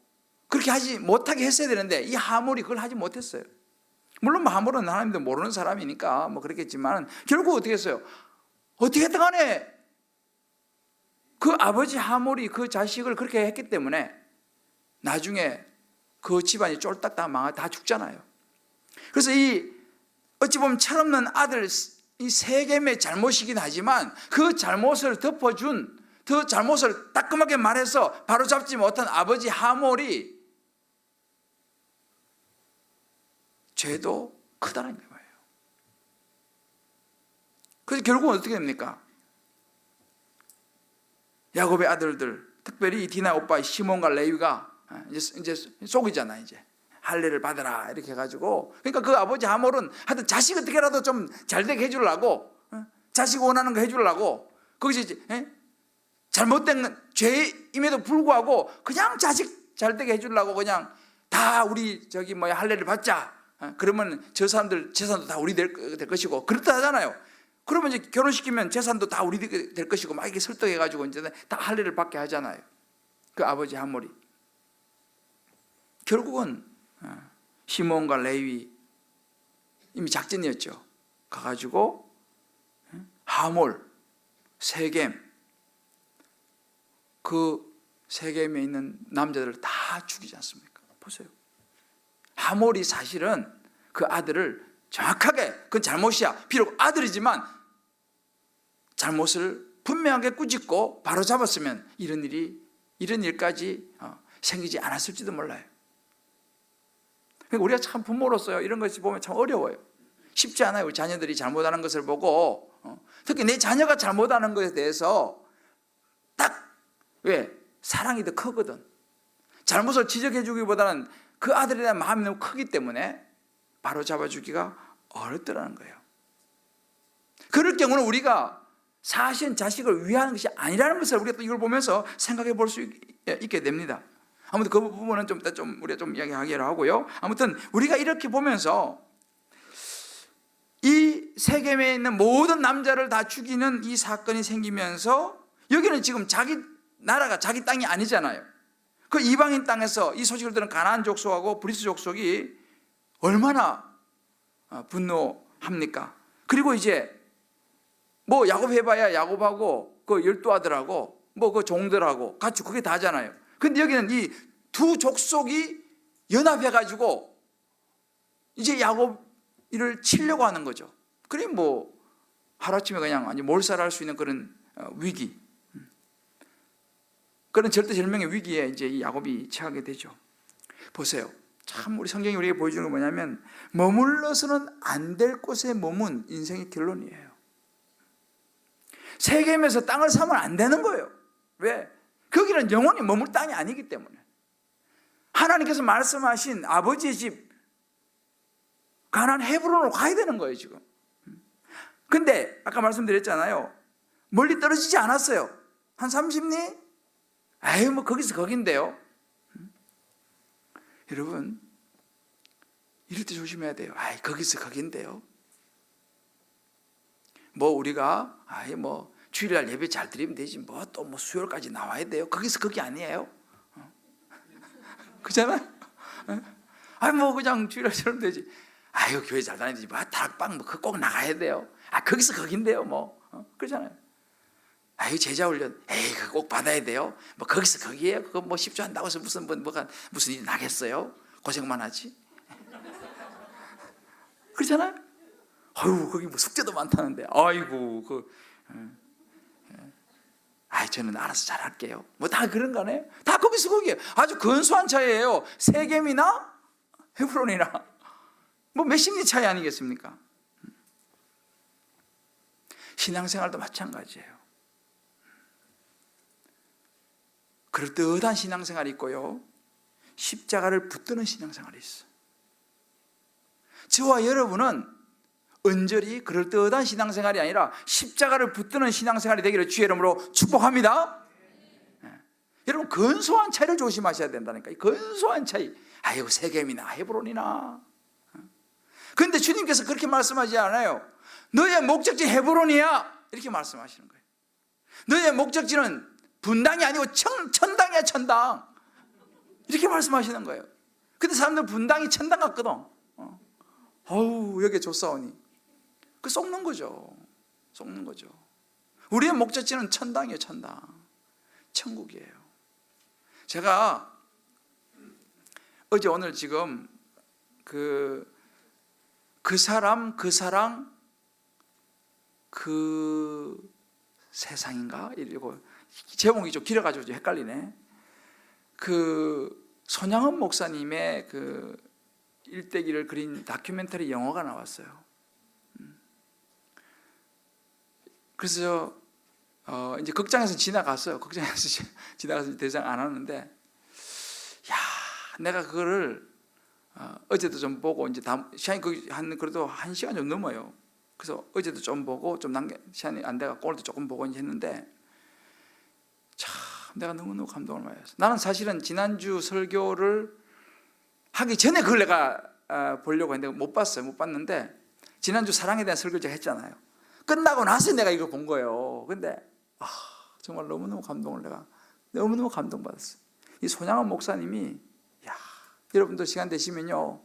그렇게 하지 못하게 했어야 되는데 이 하몰이 그걸 하지 못했어요. 물론 하몰은 하나님도 모르는 사람이니까 뭐 그렇겠지만 결국 어떻게 했어요? 어떻게 했든 간에 그 아버지 하몰이 그 자식을 그렇게 했기 때문에 나중에 그 집안이 쫄딱 다 죽잖아요. 그래서 어찌 보면 철없는 아들 이 세겜의 잘못이긴 하지만 그 잘못을 덮어준, 그 잘못을 따끔하게 말해서 바로잡지 못한 아버지 하몰이 죄도 크다는 거예요. 그래서 결국은 어떻게 됩니까? 야곱의 아들들, 특별히 디나 오빠 시몬과 레위가 이제 속이잖아. 이제 할례를 받으라 이렇게 해가지고, 그러니까 그 아버지 하몰은 하여튼 자식 어떻게라도 좀 잘되게 해주려고, 자식 원하는 거 해주려고, 거기서 이제 잘못된 죄임에도 불구하고 그냥 자식 잘되게 해주려고 그냥 다 우리 할례를 받자. 그러면 저 사람들 재산도 다 우리 될 것이고 그렇다 하잖아요. 그러면 이제 결혼시키면 재산도 다 우리 될 것이고 막 이렇게 설득해가지고 이제 다 할례를 받게 하잖아요. 그 아버지 하몰이. 결국은 시몬과 레위 이미 작전이었죠. 가가지고 하몰, 세겜, 그 세겜에 있는 남자들을 다 죽이지 않습니까? 보세요. 하몰이 사실은 그 아들을 정확하게 그건 잘못이야. 비록 아들이지만 잘못을 분명하게 꾸짖고 바로 잡았으면 이런 일까지 생기지 않았을지도 몰라요. 그러니까 우리가 참 부모로서요, 이런 것을 보면 참 어려워요. 쉽지 않아요. 우리 자녀들이 잘못하는 것을 보고 특히 내 자녀가 잘못하는 것에 대해서 왜? 사랑이 더 크거든. 잘못을 지적해 주기보다는 그 아들에 대한 마음이 너무 크기 때문에 바로 잡아주기가 어렵더라는 거예요. 그럴 경우는 우리가 사실은 자식을 위하는 것이 아니라는 것을 우리가 또 이걸 보면서 생각해 볼 수 있게 됩니다. 아무튼 그 부분은 좀 우리가 좀 이야기하기로 하고요. 아무튼 우리가 이렇게 보면서 이 세겜에 있는 모든 남자를 다 죽이는 이 사건이 생기면서 여기는 지금 자기 나라가 자기 땅이 아니잖아요. 그 이방인 땅에서 이 소식을 들은 가나안 족속하고 브리스 족속이 얼마나 분노합니까? 그리고 이제 뭐 야곱 해봐야 야곱하고 그 12아들하고 뭐 그 종들하고 같이 그게 다잖아요. 근데 여기는 이 두 족속이 연합해가지고 이제 야곱을 치려고 하는 거죠. 그래 뭐 하루아침에 그냥 아주 몰살할 수 있는 그런 위기, 그런 절대절명의 위기에 이제 이 야곱이 처하게 되죠. 보세요. 참 우리 성경이 우리에게 보여주는 건 뭐냐면 머물러서는 안 될 곳에 머문 인생의 결론이에요. 세겜에서 땅을 사면 안 되는 거예요. 왜? 거기는 영원히 머물 땅이 아니기 때문에. 하나님께서 말씀하신 아버지의 집 가나안 헤브론으로 가야 되는 거예요 지금. 근데 아까 말씀드렸잖아요. 멀리 떨어지지 않았어요. 한 30리? 아유 뭐 거기서 거긴데요. 여러분 이럴 때 조심해야 돼요. 아이 거기서 거긴데요. 뭐 우리가 아이 뭐 주일날 예배 잘 드리면 되지 뭐 또 뭐 수요일까지 나와야 돼요. 거기서 거기 아니에요. 그잖아요. 아이 뭐 그냥 주일날 들으면 되지. 아유 교회 잘 다니지 뭐 다락방 뭐 꼭 나가야 돼요. 아 거기서 거긴데요 뭐 그러잖아요. 아유 제자 훈련 에이 그거 꼭 받아야 돼요. 뭐 거기서 거기에요. 그거 뭐 10조 한다고 해서 무슨 일이 나겠어요. 고생만 하지. 그렇잖아요. 아유 거기 뭐 숙제도 많다는데 아이고 저는 알아서 잘할게요. 뭐 다 그런 거네요. 다 거기서 거기에요. 아주 근소한 차이예요. 세겜이나 헤브론이나 뭐 몇십 리 차이 아니겠습니까? 신앙생활도 마찬가지예요. 그럴듯한 신앙생활이 있고요, 십자가를 붙드는 신앙생활이 있어요. 저와 여러분은 은절히 그럴듯한 신앙생활이 아니라 십자가를 붙드는 신앙생활이 되기를 주의 이름으로 축복합니다. 여러분 근소한 차이를 조심하셔야 된다니까요. 근소한 차이. 아이고 세겜이나 헤브론이나. 그런데 주님께서 그렇게 말씀하지 않아요. 너의 목적지 헤브론이야 이렇게 말씀하시는 거예요. 너의 목적지는 분당이 아니고 천당이야 천당 이렇게 말씀하시는 거예요. 근데 사람들 분당이 천당 같거든. 여기에 조사오니 그 속는 거죠. 속는 거죠. 우리의 목적지는 천당이에요. 천당, 천국이에요. 제가 어제 오늘 지금 그 사람 그 사랑 그 세상인가 이러고 제목이 좀 길어가지고 좀 헷갈리네. 그 손양은 목사님의 그 일대기를 그린 다큐멘터리 영화가 나왔어요. 그래서 이제 극장에서 지나갔어요. 극장에서 지나가서 대장 안 하는데, 야, 내가 그거를 어제도 좀 보고 이제 시간이 그래도 1시간 좀 넘어요. 그래서 어제도 좀 보고 좀 시간이 안 돼가 오늘도 조금 보고 이제 했는데, 참 내가 너무너무 감동을 많이 했어요. 나는 사실은 지난주 설교를 하기 전에 그걸 내가 보려고 했는데 못 봤어요. 못 봤는데 지난주 사랑에 대한 설교를 제가 했잖아요. 끝나고 나서 내가 이걸 본 거예요. 근데 정말 너무너무 너무너무 감동받았어요. 이 손양원 목사님이 여러분도 시간 되시면요,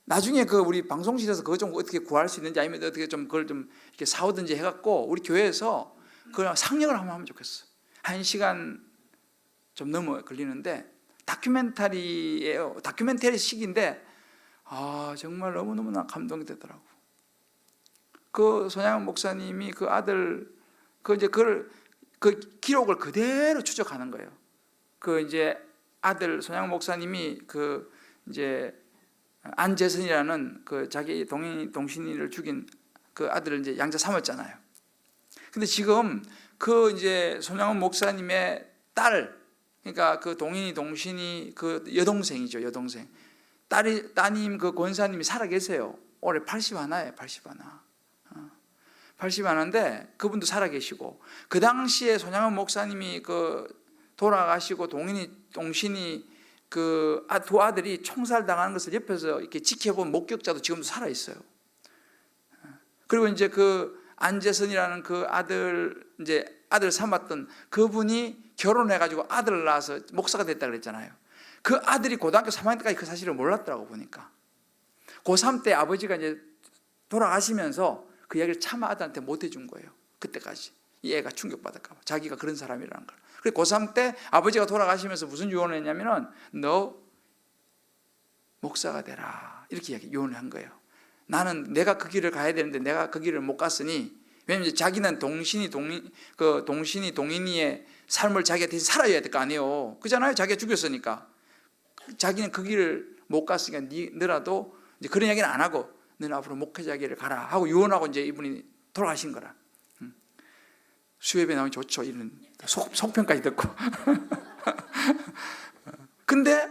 나중에 그 우리 방송실에서 그거 좀 어떻게 구할 수 있는지 아니면 어떻게 좀 그걸 좀 이렇게 사오든지 해갖고 우리 교회에서 그냥 상영을 한번 하면 좋겠어요. 1시간 좀 넘어 걸리는데 다큐멘터리예요. 다큐멘터리식인데 정말 너무너무 나 감동이 되더라고. 그 손양원 목사님이 그 아들 그 이제 그 기록을 그대로 추적하는 거예요. 그 이제 아들 손양원 목사님이 그 이제 안재선이라는 그 자기 동신이를 죽인 그 아들을 이제 양자 삼았잖아요. 근데 지금 그 이제 손양원 목사님의 딸, 그러니까 그 동신이 그 여동생이죠, 여동생. 따님 그 권사님이 살아 계세요. 올해 81예요, 81. 81인데 그분도 살아 계시고, 그 당시에 손양원 목사님이 그 돌아가시고 동신이 그 두 아들이 총살당하는 것을 옆에서 이렇게 지켜본 목격자도 지금도 살아 있어요. 그리고 이제 그 안재선이라는 그 아들 삼았던 그분이 결혼해가지고 아들을 낳아서 목사가 됐다 그랬잖아요. 그 아들이 고등학교 3학년 때까지 그 사실을 몰랐더라고 보니까. 고3 때 아버지가 이제 돌아가시면서 그 이야기를 차마 아들한테 못 해준 거예요. 그때까지. 이 애가 충격받을까 봐. 자기가 그런 사람이라는 걸. 그래서 고3 때 아버지가 돌아가시면서 무슨 유언을 했냐면은 너 목사가 되라. 이렇게 유언을 한 거예요. 나는 내가 그 길을 가야 되는데 내가 그 길을 못 갔으니, 왜냐면 자기는 동인이의 삶을 자기가 대신 살아야 될 거 아니에요. 그잖아요. 자기가 죽였으니까. 자기는 그 길을 못 갔으니까 너라도 이제 그런 이야기는 안 하고 너는 앞으로 목회자 길을 가라 하고 유언하고 이제 이분이 돌아가신 거라. 수협에 나오면 좋죠. 이런 속편까지 듣고. 근데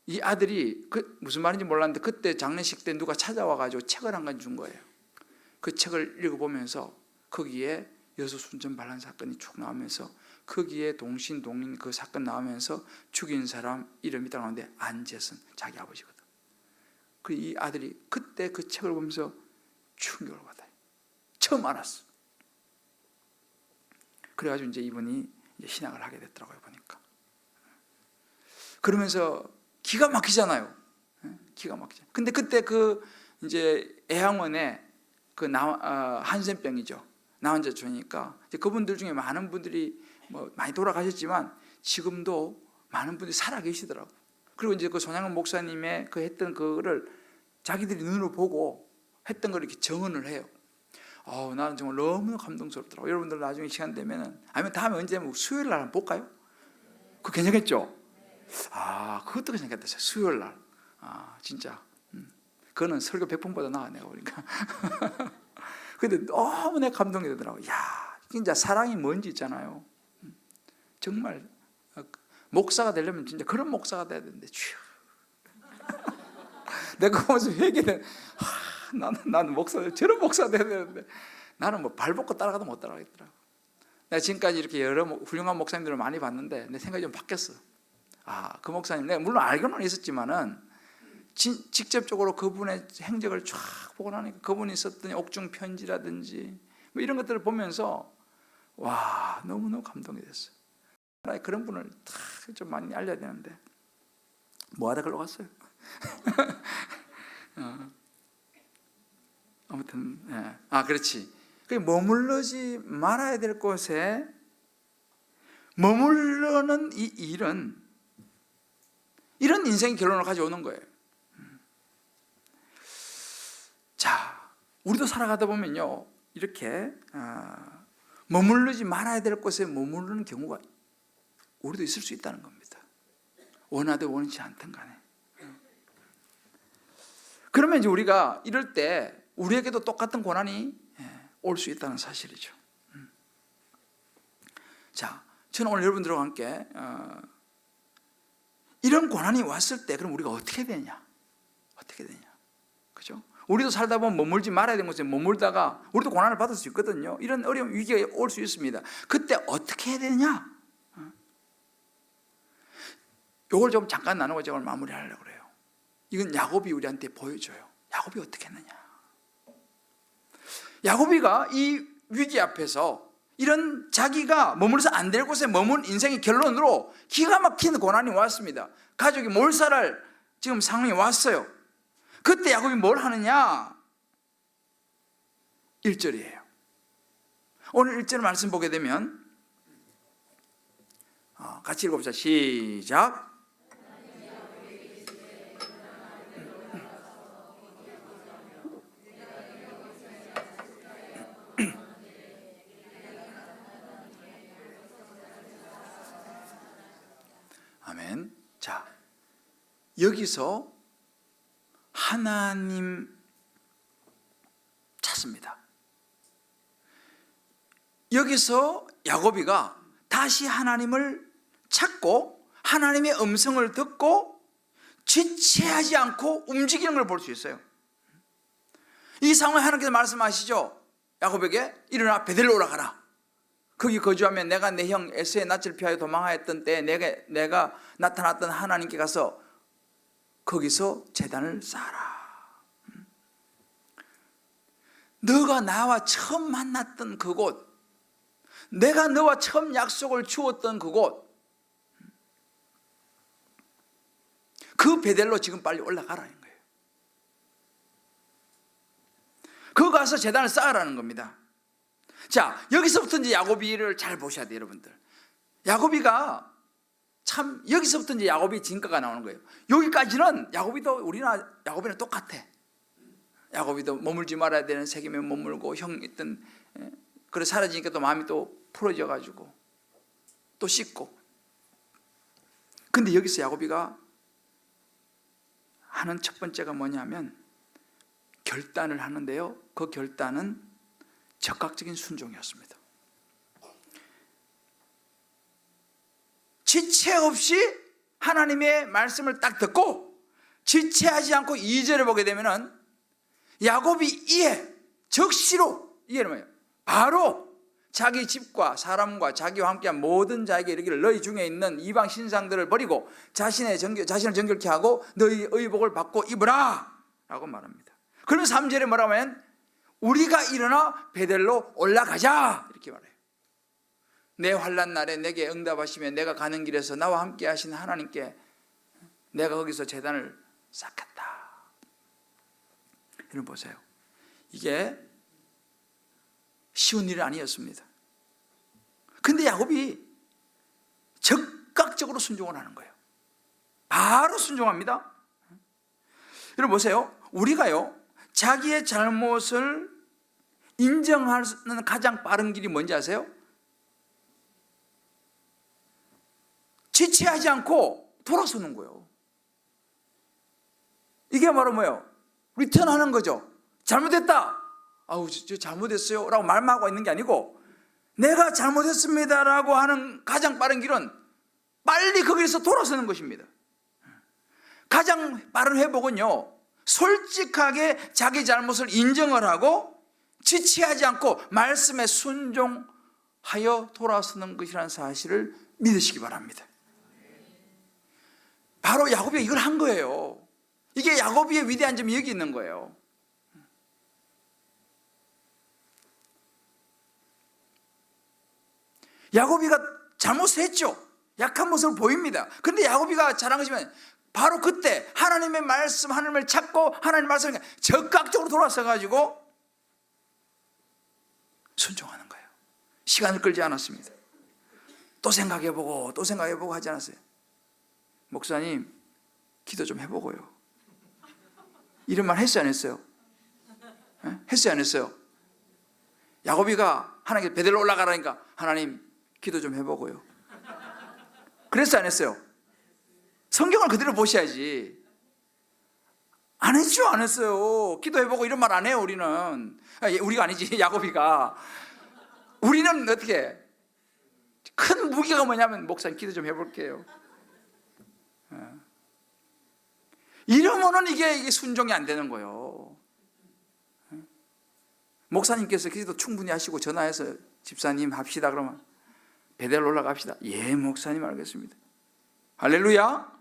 이 아들이 무슨 말인지 몰랐는데 그때 장례식 때 누가 찾아와가지고 책을 한 권 준 거예요. 그 책을 읽어보면서 거기에 여수 순천 반란 사건이 쭉 나오면서 거기에 동인 그 사건 나오면서 죽인 사람 이름이 딱 나오는데 안재선, 자기 아버지거든. 그 이 아들이 그때 그 책을 보면서 충격을 받아요. 처음 알았어. 그래가지고 이제 이분이 이제 신학을 하게 됐더라고요, 보니까. 그러면서 기가 막히잖아요. 기가 막히죠. 근데 그때 그 이제 애양원에 그 한센병이죠. 나환자촌이니까 그분들 중에 많은 분들이 뭐 많이 돌아가셨지만 지금도 많은 분들이 살아 계시더라고. 그리고 이제 그 손양원 목사님의 그 했던 그거를 자기들이 눈으로 보고 했던 걸 이렇게 정언을 해요. 나는 정말 너무 감동스럽더라고. 여러분들 나중에 시간 되면은, 아니면 다음에 언제 수요일 날 한번 볼까요? 그거 괜찮겠죠? 그것도 괜찮겠다. 수요일 날. 진짜. 그거는 설교 100번보다 나아, 내가 보니까. 근데 너무 내가 감동이 되더라고. 진짜 사랑이 뭔지 있잖아요. 정말 목사가 되려면 진짜 그런 목사가 돼야 되는데, 내가 보면서 회개는 나는 목사, 저런 목사 돼야 되는데 나는 뭐 발벗고 따라가도 못 따라가겠더라고. 내가 지금까지 이렇게 여러 훌륭한 목사님들을 많이 봤는데 내 생각이 좀 바뀌었어. 그 목사님, 내가 물론 알고는 있었지만은 직접적으로 그분의 행적을 쫙 보고 나니까 그분이 썼던 옥중 편지라든지 뭐 이런 것들을 보면서 너무너무 감동이 됐어요. 그런 분을 좀 많이 알려야 되는데 뭐하다 글로 갔어요. 아무튼 그렇지. 머물러지 말아야 될 곳에 머물러는 이 일은 이런 인생의 결론을 가져오는 거예요. 자, 우리도 살아가다 보면요, 이렇게 머물르지 말아야 될 곳에 머무르는 경우가 우리도 있을 수 있다는 겁니다. 원하든 원치 않든 간에. 그러면 이제 우리가 이럴 때 우리에게도 똑같은 고난이 올 수 있다는 사실이죠. 자, 저는 오늘 여러분들과 함께 이런 고난이 왔을 때 그럼 우리가 어떻게 되냐? 어떻게 되냐? 그죠? 우리도 살다 보면 머물지 말아야 되는 곳에 머물다가 우리도 고난을 받을 수 있거든요. 이런 어려움, 위기가 올 수 있습니다. 그때 어떻게 해야 되냐? 이걸 좀 잠깐 나누고 제가 오늘 마무리하려고 그래요. 이건 야곱이 우리한테 보여줘요. 야곱이 어떻게 했느냐? 야곱이가 이 위기 앞에서 이런 자기가 머물러서 안 될 곳에 머문 인생의 결론으로 기가 막힌 고난이 왔습니다. 가족이 몰살할 지금 상황이 왔어요. 그때 야곱이 뭘 하느냐? 1절이에요. 오늘 1절 말씀 보게 되면 같이 읽어보자. 시작. 아멘. 자, 여기서 하나님 찾습니다. 여기서 야곱이가 다시 하나님을 찾고 하나님의 음성을 듣고 지체하지 않고 움직이는 걸 볼 수 있어요. 이 상황에 하나님께서 말씀하시죠. 야곱에게 일어나 베델로 올라가라. 거기 거주하면 내가 내 형 에서의 낯을 피하여 도망하였던 때에 내가 나타났던 하나님께 가서 거기서 제단을 쌓아라. 너가 나와 처음 만났던 그곳, 내가 너와 처음 약속을 주었던 그곳, 그 베델로 지금 빨리 올라가라는 거예요. 거기 가서 제단을 쌓으라는 겁니다. 자, 여기서부터 이제 야곱이를 잘 보셔야 돼요, 여러분들. 야곱이가 참, 여기서부터 이제 야곱이 진가가 나오는 거예요. 여기까지는 야곱이랑 똑같아. 야곱이도 머물지 말아야 되는 세겜에 머물고 형 있던, 그래 사라지니까 또 마음이 또 풀어져 가지고 또 씻고. 근데 여기서 야곱이가 하는 첫 번째가 뭐냐면 결단을 하는데요, 그 결단은 적극적인 순종이었습니다. 지체 없이 하나님의 말씀을 딱 듣고 지체하지 않고 2절을 보게 되면은 야곱이 즉시로 이해는 뭐예요? 바로 자기 집과 사람과 자기와 함께한 모든 자에게 이르기를 너희 중에 있는 이방 신상들을 버리고 자신을 정결케 하고 너희 의복을 받고 입으라 라고 말합니다. 그러면 3절에 뭐라고 하면 우리가 일어나 베델로 올라가자 이렇게 말해요. 내 환난 날에 내게 응답하시며 내가 가는 길에서 나와 함께 하신 하나님께 내가 거기서 제단을 쌓겠다. 여러분 보세요. 이게 쉬운 일은 아니었습니다. 근데 야곱이 적극적으로 순종을 하는 거예요. 바로 순종합니다. 여러분 보세요. 우리가요, 자기의 잘못을 인정하는 가장 빠른 길이 뭔지 아세요? 지체하지 않고 돌아서는 거예요. 이게 바로 뭐예요? 리턴하는 거죠. 잘못했다. 아우, 저 잘못했어요 라고 말만 하고 있는 게 아니고 내가 잘못했습니다 라고 하는 가장 빠른 길은 빨리 거기에서 돌아서는 것입니다. 가장 빠른 회복은요, 솔직하게 자기 잘못을 인정을 하고 지체하지 않고 말씀에 순종하여 돌아서는 것이라는 사실을 믿으시기 바랍니다. 바로 야곱이 이걸 한 거예요. 이게 야곱의 위대한 점이 여기 있는 거예요. 야곱이가 잘못을 했죠. 약한 모습을 보입니다. 그런데 야곱이가 잘한 것이면 바로 그때 하나님의 말씀, 하나님을 찾고 하나님의 말씀을 적극적으로 돌아서 가지고 순종하는 거예요. 시간을 끌지 않았습니다. 또 생각해보고 또 생각해보고 하지 않았어요. 목사님, 기도 좀 해보고요. 이런 말 했어요, 안 했어요? 했어요, 안 했어요? 야곱이가 하나님께 베델로 올라가라니까 하나님, 기도 좀 해보고요. 그랬어요, 안 했어요? 성경을 그대로 보셔야지. 안 했죠, 안 했어요. 기도해보고 이런 말 안 해요, 우리는. 우리가 아니지, 야곱이가. 우리는 어떻게? 큰 무게가 뭐냐면, 목사님 기도 좀 해볼게요. 이러면은 이게 순종이 안 되는 거예요. 목사님께서 기도 충분히 하시고 전화해서 집사님 합시다 그러면 베델로 올라갑시다. 예, 목사님 알겠습니다. 할렐루야.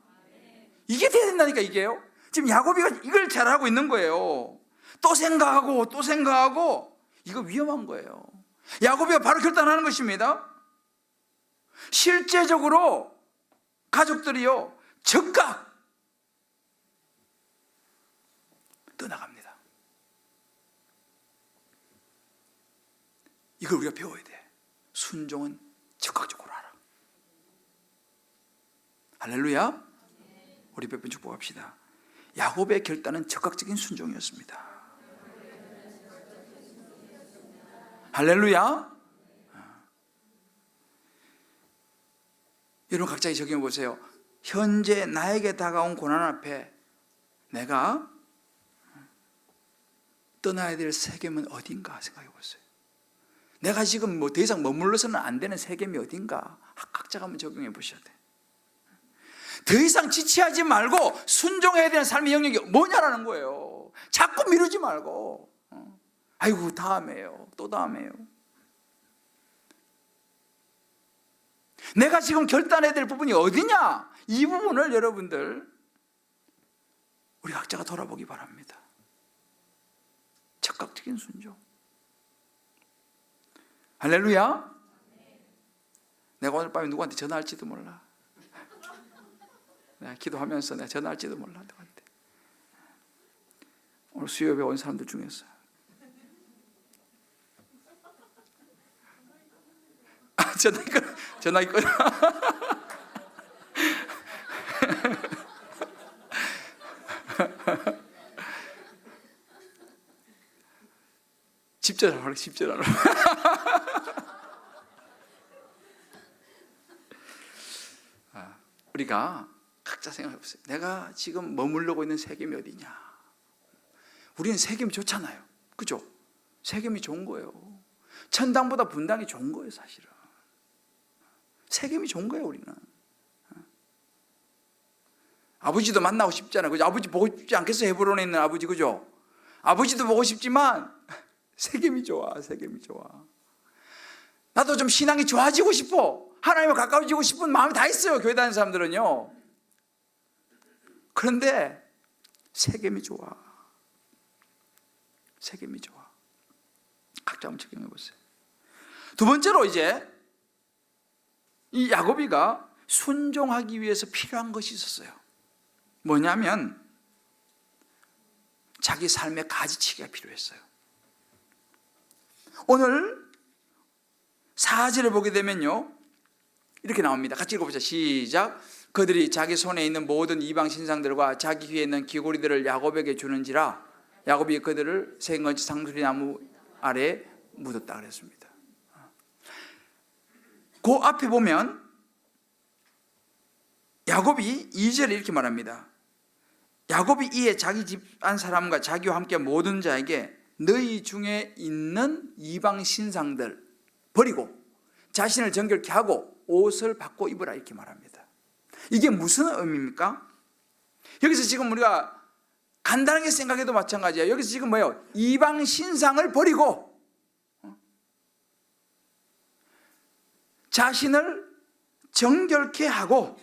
이게 돼야 된다니까, 이게요. 지금 야곱이가 이걸 잘하고 있는 거예요. 또 생각하고 또 생각하고, 이거 위험한 거예요. 야곱이가 바로 결단하는 것입니다. 실제적으로 가족들이요, 적극 떠나갑니다. 이걸 우리가 배워야 돼. 순종은 적극적으로 하라. 할렐루야. 우리 몇 번 축복합시다. 야곱의 결단은 적극적인 순종이었습니다. 할렐루야. 여러분 각자 적용해 보세요. 현재 나에게 다가온 고난 앞에 내가 떠나야 될 세겜은 어딘가 생각해 보세요. 내가 지금 뭐 더 이상 머물러서는 안 되는 세겜이 어딘가 각자가 한번 적용해 보셔야 돼. 더 이상 지체하지 말고 순종해야 되는 삶의 영역이 뭐냐라는 거예요. 자꾸 미루지 말고 아이고 다음에요, 또 다음에요. 내가 지금 결단해야 될 부분이 어디냐, 이 부분을 여러분들 우리 각자가 돌아보기 바랍니다. 적극적인 순종. 할렐루야. 내가 오늘 밤에 누구한테 전화할지도 몰라. 내가 기도하면서 내가 전화할지도 몰라 누구한테. 오늘 수요일에 온 사람들 중에서 전화 있거나 집전하라. 우리가 각자 생각해 보세요. 내가 지금 머무르고 있는 세겜이 어디냐. 우리는 세겜이 좋잖아요, 그죠? 세겜이 좋은 거예요. 천당보다 분당이 좋은 거예요. 사실은 세겜이 좋은 거예요. 우리는 아버지도 만나고 싶잖아요, 그죠? 아버지 보고 싶지 않겠어요? 헤브론에 있는 아버지, 그죠? 아버지도 보고 싶지만 세겜이 좋아. 세겜이 좋아. 나도 좀 신앙이 좋아지고 싶어, 하나님과 가까워지고 싶은 마음이 다 있어요, 교회 다니는 사람들은요. 그런데 세겜이 좋아. 세겜이 좋아. 각자 한번 적용해 보세요. 두 번째로 이제 이 야고비가 순종하기 위해서 필요한 것이 있었어요. 뭐냐면 자기 삶의 가지치기가 필요했어요. 오늘 4절을 보게 되면요, 이렇게 나옵니다. 같이 읽어보자. 시작. 그들이 자기 손에 있는 모든 이방 신상들과 자기 귀에 있는 귀고리들을 야곱에게 주는지라 야곱이 그들을 생건지 상수리 나무 아래에 묻었다 그랬습니다. 그 앞에 보면 야곱이 2절에 이렇게 말합니다. 야곱이 이에 자기 집안 사람과 자기와 함께 모든 자에게 너희 중에 있는 이방 신상들 버리고 자신을 정결케 하고 옷을 바꿔 입으라 이렇게 말합니다. 이게 무슨 의미입니까? 여기서 지금 우리가 간단하게 생각해도 마찬가지예요. 여기서 지금 뭐예요? 이방 신상을 버리고 자신을 정결케 하고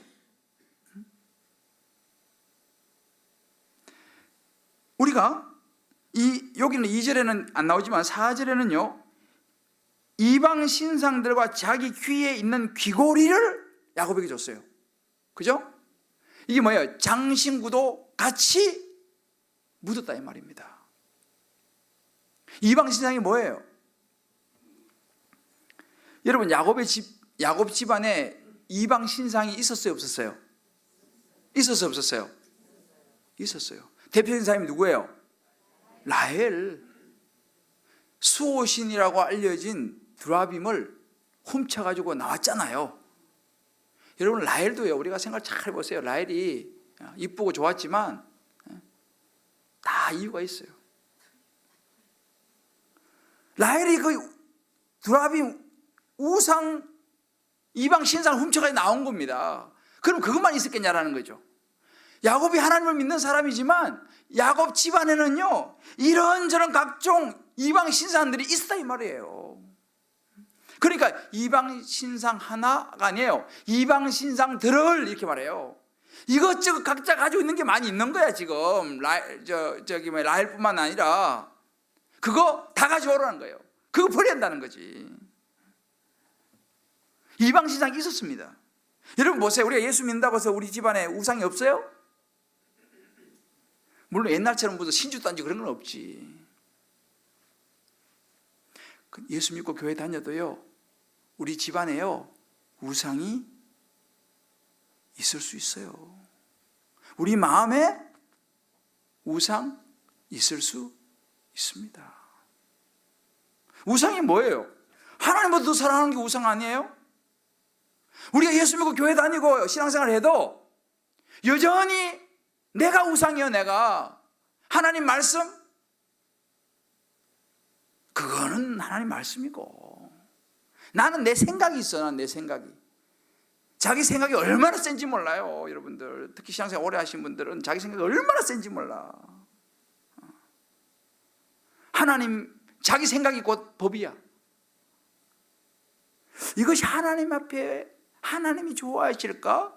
우리가 여기는 2절에는 안 나오지만 4절에는요 이방 신상들과 자기 귀에 있는 귀고리를 야곱에게 줬어요. 그죠? 이게 뭐예요? 장신구도 같이 묻었다 이 말입니다. 이방 신상이 뭐예요? 여러분 야곱 집안에 이방 신상이 있었어요, 없었어요? 있었어요, 없었어요? 있었어요. 대표적인 사람이 누구예요? 라헬. 수호신이라고 알려진 드라빔을 훔쳐가지고 나왔잖아요. 여러분 라헬도요, 우리가 생각 잘 해보세요. 라헬이 이쁘고 좋았지만 다 이유가 있어요. 라헬이 그 드라빔 우상 이방 신상을 훔쳐가지고 나온 겁니다. 그럼 그것만 있었겠냐라는 거죠. 야곱이 하나님을 믿는 사람이지만 야곱 집안에는요 이런저런 각종 이방 신상들이 있다 이 말이에요. 그러니까 이방 신상 하나가 아니에요. 이방 신상들을 이렇게 말해요. 이것저것 각자 가지고 있는 게 많이 있는 거야 지금. 라헬뿐만 아니라 그거 다 가져오라는 거예요. 그거 버려야 한다는 거지. 이방 신상이 있었습니다. 여러분 보세요. 우리가 예수 믿는다고 해서 우리 집안에 우상이 없어요? 물론 옛날처럼 무슨 신주 단지 그런 건 없지. 예수 믿고 교회 다녀도요 우리 집안에요 우상이 있을 수 있어요. 우리 마음에 우상 있을 수 있습니다. 우상이 뭐예요? 하나님보다 더 사랑하는 게 우상 아니에요? 우리가 예수 믿고 교회 다니고 신앙생활 해도 여전히 내가 우상이요, 내가. 하나님 말씀? 그거는 하나님 말씀이고, 나는 내 생각이 있어. 난 내 생각이. 자기 생각이 얼마나 센지 몰라요, 여러분들. 특히 신앙생활 오래 하신 분들은 자기 생각이 얼마나 센지 몰라. 하나님, 자기 생각이 곧 법이야. 이것이 하나님 앞에 하나님이 좋아하실까?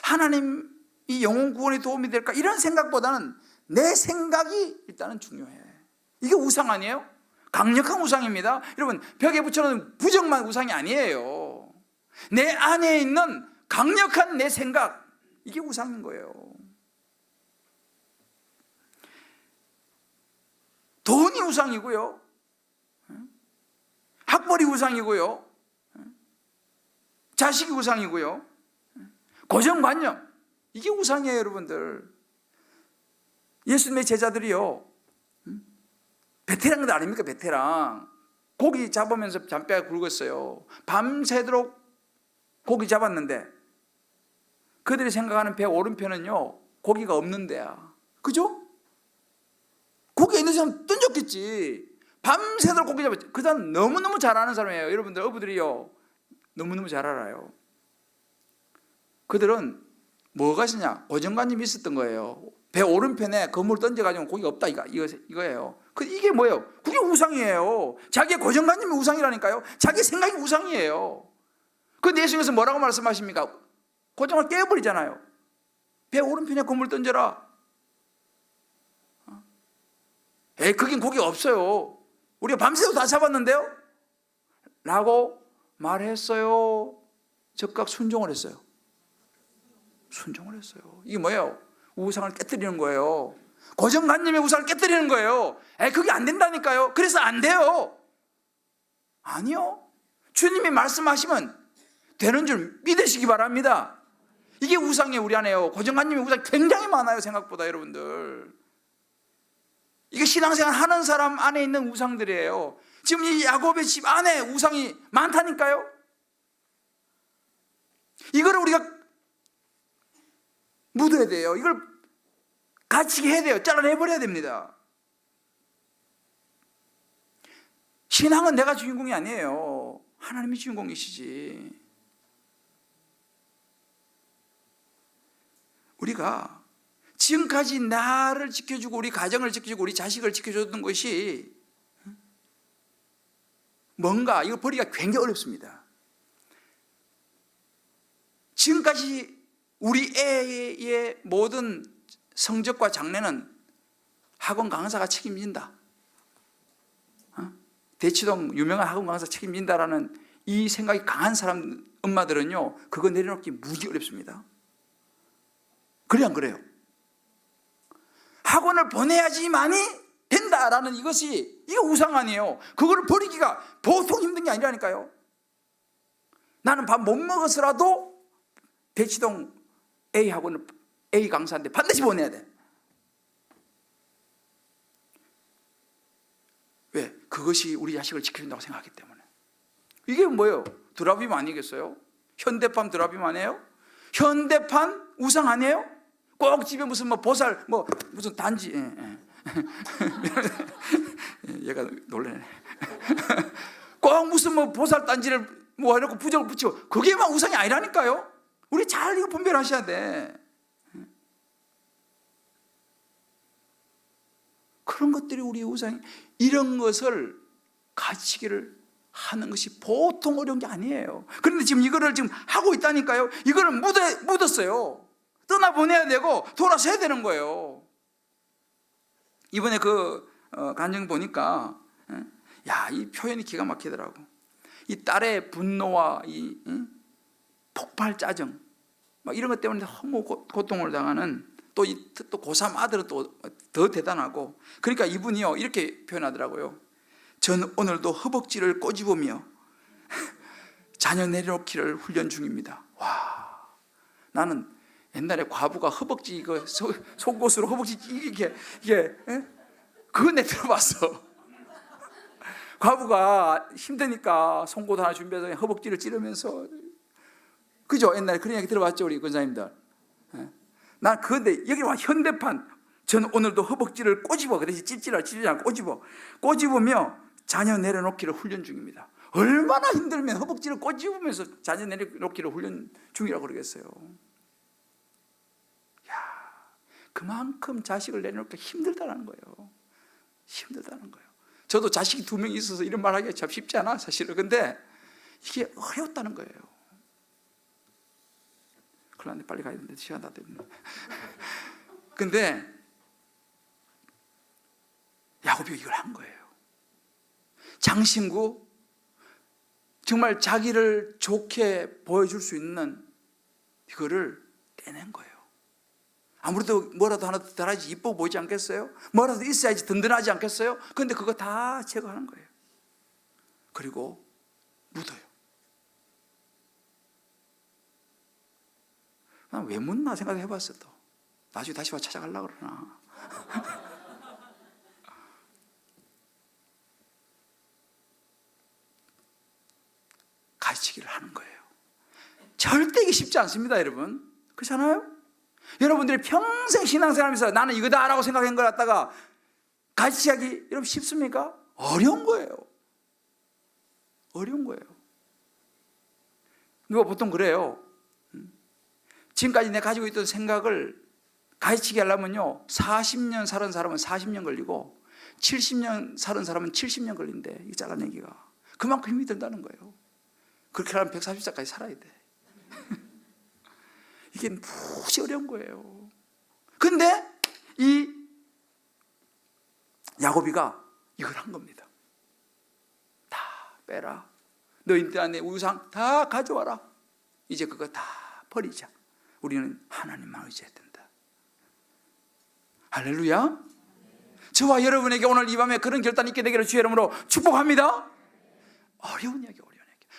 하나님이 영혼 구원에 도움이 될까? 이런 생각보다는 내 생각이 일단은 중요해. 이게 우상 아니에요? 강력한 우상입니다. 여러분, 벽에 붙여놓은 부정만 우상이 아니에요. 내 안에 있는 강력한 내 생각, 이게 우상인 거예요. 돈이 우상이고요, 학벌이 우상이고요, 자식이 우상이고요, 고정관념, 이게 우상이에요, 여러분들. 예수님의 제자들이요, 베테랑들 아닙니까? 베테랑. 고기 잡으면서 잔뼈가 굵었어요. 밤새도록 고기 잡았는데 그들이 생각하는 배 오른편은요, 고기가 없는 데야. 그죠? 고기가 있는 사람 던졌겠지. 밤새도록 고기 잡았지. 그 사람 너무너무 잘 아는 사람이에요. 여러분들, 어부들이요, 너무너무 잘 알아요. 그들은 뭐가 있었냐? 고정관념이 있었던 거예요. 배 오른편에 그물 던져가지고 고기가 없다, 이거예요. 이게 뭐예요? 그게 우상이에요. 자기의 고정관념이 우상이라니까요. 자기 생각이 우상이에요. 그런데 예수님께서 뭐라고 말씀하십니까? 고정을 깨버리잖아요. 배 오른편에 그물 던져라. 거긴 고기가 없어요. 우리가 밤새도 다 잡았는데요? 라고 말했어요. 즉각 순종을 했어요. 순종을 했어요. 이게 뭐예요? 우상을 깨뜨리는 거예요. 고정관념의 우상을 깨뜨리는 거예요. 그게 안 된다니까요. 그래서 안 돼요. 아니요. 주님이 말씀하시면 되는 줄 믿으시기 바랍니다. 이게 우상이에요, 우리 안에요. 고정관념의 우상이 굉장히 많아요, 생각보다. 여러분들, 이게 신앙생활 하는 사람 안에 있는 우상들이에요. 지금 이 야곱의 집 안에 우상이 많다니까요. 이거를 우리가 묻어야 돼요. 이걸 갇히게 해야 돼요. 잘라내버려야 됩니다. 신앙은 내가 주인공이 아니에요. 하나님이 주인공이시지. 우리가 지금까지 나를 지켜주고 우리 가정을 지켜주고 우리 자식을 지켜줬던 것이 뭔가, 이거 버리기가 굉장히 어렵습니다. 지금까지 우리 애의 모든 성적과 장래는 학원 강사가 책임진다. 대치동 유명한 학원 강사 책임진다라는 이 생각이 강한 사람, 엄마들은요, 그거 내려놓기 무지 어렵습니다. 그래, 안 그래요? 학원을 보내야지만이 된다라는 이것이, 이게 우상 아니에요. 그거를 버리기가 보통 힘든 게 아니라니까요. 나는 밥 못 먹었으라도 대치동 A 학원을, A 강사한테 반드시 보내야 돼. 왜? 그것이 우리 자식을 지켜준다고 생각하기 때문에. 이게 뭐예요? 드라빔 아니겠어요? 현대판 드라빔 아니에요? 현대판 우상 아니에요? 꼭 집에 무슨 뭐 보살, 뭐 무슨 단지, 얘가 놀래네. 꼭 무슨 뭐 보살 단지를 뭐 해놓고 부적을 붙이고, 그게만 우상이 아니라니까요. 우리 잘 이거 분별하셔야 돼. 그런 것들이 우리의 우상이, 이런 것을 가지기를 하는 것이 보통 어려운 게 아니에요. 그런데 지금 이거를 지금 하고 있다니까요. 이거를 묻었어요. 떠나보내야 되고 돌아서야 되는 거예요. 이번에 그 간증 보니까, 야, 이 표현이 기가 막히더라고. 이 딸의 분노와 이 폭발 짜증, 막 이런 것 때문에 너무 고통을 당하는, 또 고3 아들은 또 더 대단하고, 그러니까 이분이요, 이렇게 표현하더라고요. 전 오늘도 허벅지를 꼬집으며 자녀 내려놓기를 훈련 중입니다. 와, 나는 옛날에 과부가 허벅지 이거 속옷으로 허벅지 이게 그거 내 들어봤어. 과부가 힘드니까 송곳 하나 준비해서 허벅지를 찌르면서, 그죠? 옛날에 그런 얘기 들어봤죠, 우리 권사님들. 난 그런데 여기 와 현대판. 저는 오늘도 허벅지를 꼬집어, 그 대신 찝지 않고 꼬집으며 자녀 내려놓기를 훈련 중입니다. 얼마나 힘들면 허벅지를 꼬집으면서 자녀 내려놓기를 훈련 중이라고 그러겠어요. 야, 그만큼 자식을 내려놓기가 힘들다는 거예요. 힘들다는 거예요. 저도 자식이 2명 있어서 이런 말 하기가 참 쉽지 않아, 사실은. 근데 이게 어려웠다는 거예요. 큰일 났네, 빨리 가야 되는데 시간 다 됐네. 근데 야곱이 이걸 한 거예요. 장신구, 정말 자기를 좋게 보여줄 수 있는 이거를 떼낸 거예요. 아무래도 뭐라도 하나 더 달아야지 이뻐 보이지 않겠어요? 뭐라도 있어야지 든든하지 않겠어요? 그런데 그거 다 제거하는 거예요. 그리고 묻어요. 난 왜 묻나 생각해 봤어. 또 나중에 다시 와 찾아가려고 그러나. 가르치기를 하는 거예요. 절대 이게 쉽지 않습니다, 여러분. 그렇잖아요? 여러분들이 평생 신앙생활하면서 나는 이거다 라고 생각한 걸 갖다가 가르치기 여러분 쉽습니까? 어려운 거예요. 어려운 거예요. 누가 보통 그래요. 지금까지 내가 가지고 있던 생각을 가르치게 하려면요, 40년 살은 사람은 40년 걸리고 70년 살은 사람은 70년 걸린대. 이 잘라내기가. 그만큼 힘이 든다는 거예요. 그렇게 하면 140살까지 살아야 돼. 이게 무지 어려운 거예요. 근데 이 야곱이가 이걸 한 겁니다. 다 빼라. 너희들 안에 우상 다 가져와라. 이제 그거 다 버리자. 우리는 하나님만 의지해야 된다. 할렐루야. 저와 여러분에게 오늘 이 밤에 그런 결단이 있게 되기를 주의 이름으로 축복합니다. 어려운 이야기.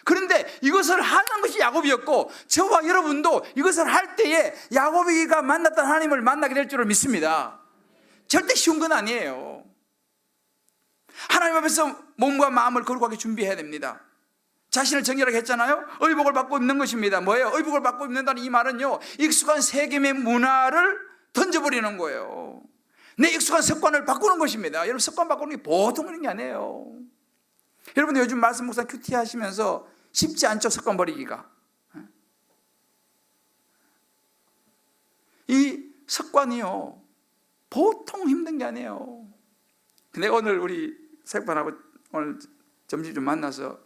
그런데 이것을 하는 것이 야곱이었고, 저와 여러분도 이것을 할 때에 야곱이가 만났던 하나님을 만나게 될 줄을 믿습니다. 절대 쉬운 건 아니에요. 하나님 앞에서 몸과 마음을 거룩하게 준비해야 됩니다. 자신을 정결하게 했잖아요. 의복을 받고 입는 것입니다. 뭐예요? 의복을 받고 입는다는 이 말은요, 익숙한 세겜의 문화를 던져버리는 거예요. 내 익숙한 습관을 바꾸는 것입니다. 여러분, 습관 바꾸는 게 보통 게 아니에요. 여러분들 요즘 말씀 묵상 큐티 하시면서 쉽지 않죠, 습관 버리기가. 이 습관이요, 보통 힘든 게 아니에요. 내가 오늘 우리 새벽반하고 오늘 점심 좀 만나서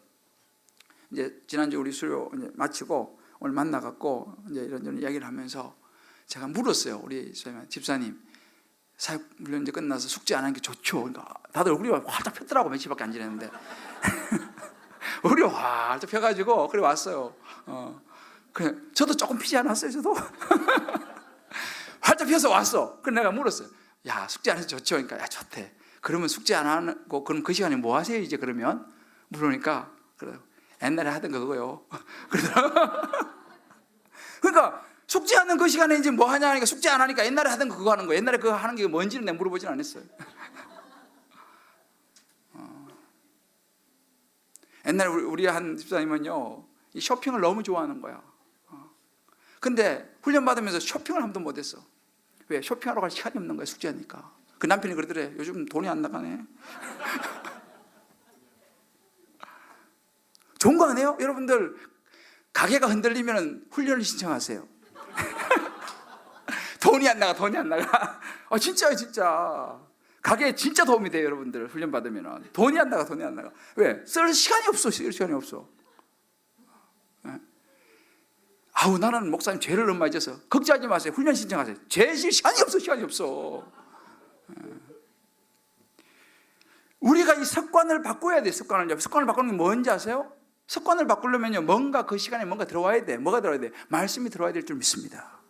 이제 지난주 우리 수료 이제 마치고 오늘 만나갖고 이제 이런저런 이야기를 하면서 제가 물었어요. 우리 집사님, 사역훈련 이제 끝나서 숙제 안 하는 게 좋죠? 그러니까 다들 얼굴이 활짝 폈더라고. 며칠밖에 안 지냈는데. 우리 활짝 펴가지고 그래 왔어요. 그래 저도 조금 피지 않았어요. 저도 활짝 펴서 왔어. 그래 내가 물었어요. 야, 숙제 안 해서 좋죠? 그러니까 야, 좋대. 그러면 숙제 안 하고 그럼 그 시간에 뭐 하세요? 이제 그러면 물으니까 그래 옛날에 하던 거 그거요. 그러니까 숙제하는 그 시간에 이제 뭐 하냐 하니까 숙제 안 하니까 옛날에 하던 거 그거 하는 거예요. 옛날에 그거 하는 게 뭔지는 내가 물어보진 않았어요. 옛날에 우리 한 집사님은요, 이 쇼핑을 너무 좋아하는 거야. 근데 훈련 받으면서 쇼핑을 한 번도 못했어. 왜? 쇼핑하러 갈 시간이 없는 거야, 숙제하니까. 그 남편이 그러더래. 요즘 돈이 안 나가네. 좋은 거 아니에요? 여러분들 가게가 흔들리면 훈련을 신청하세요. 돈이 안 나가. 진짜요, 진짜. 가게에 진짜 도움이 돼요, 여러분들. 훈련 받으면 돈이 안 나가. 왜? 쓸 시간이 없어. 아우, 나는 목사님 죄를 너무 많이 져서 걱정하지 마세요. 훈련 신청하세요. 죄 질 시간이 없어. 우리가 이 습관을 바꿔야 돼. 습관을 바꾸는 게 뭔지 아세요? 습관을 바꾸려면요, 뭔가 그 시간에 뭔가 들어와야 돼. 뭐가 들어와야 돼? 말씀이 들어와야 될 줄 믿습니다.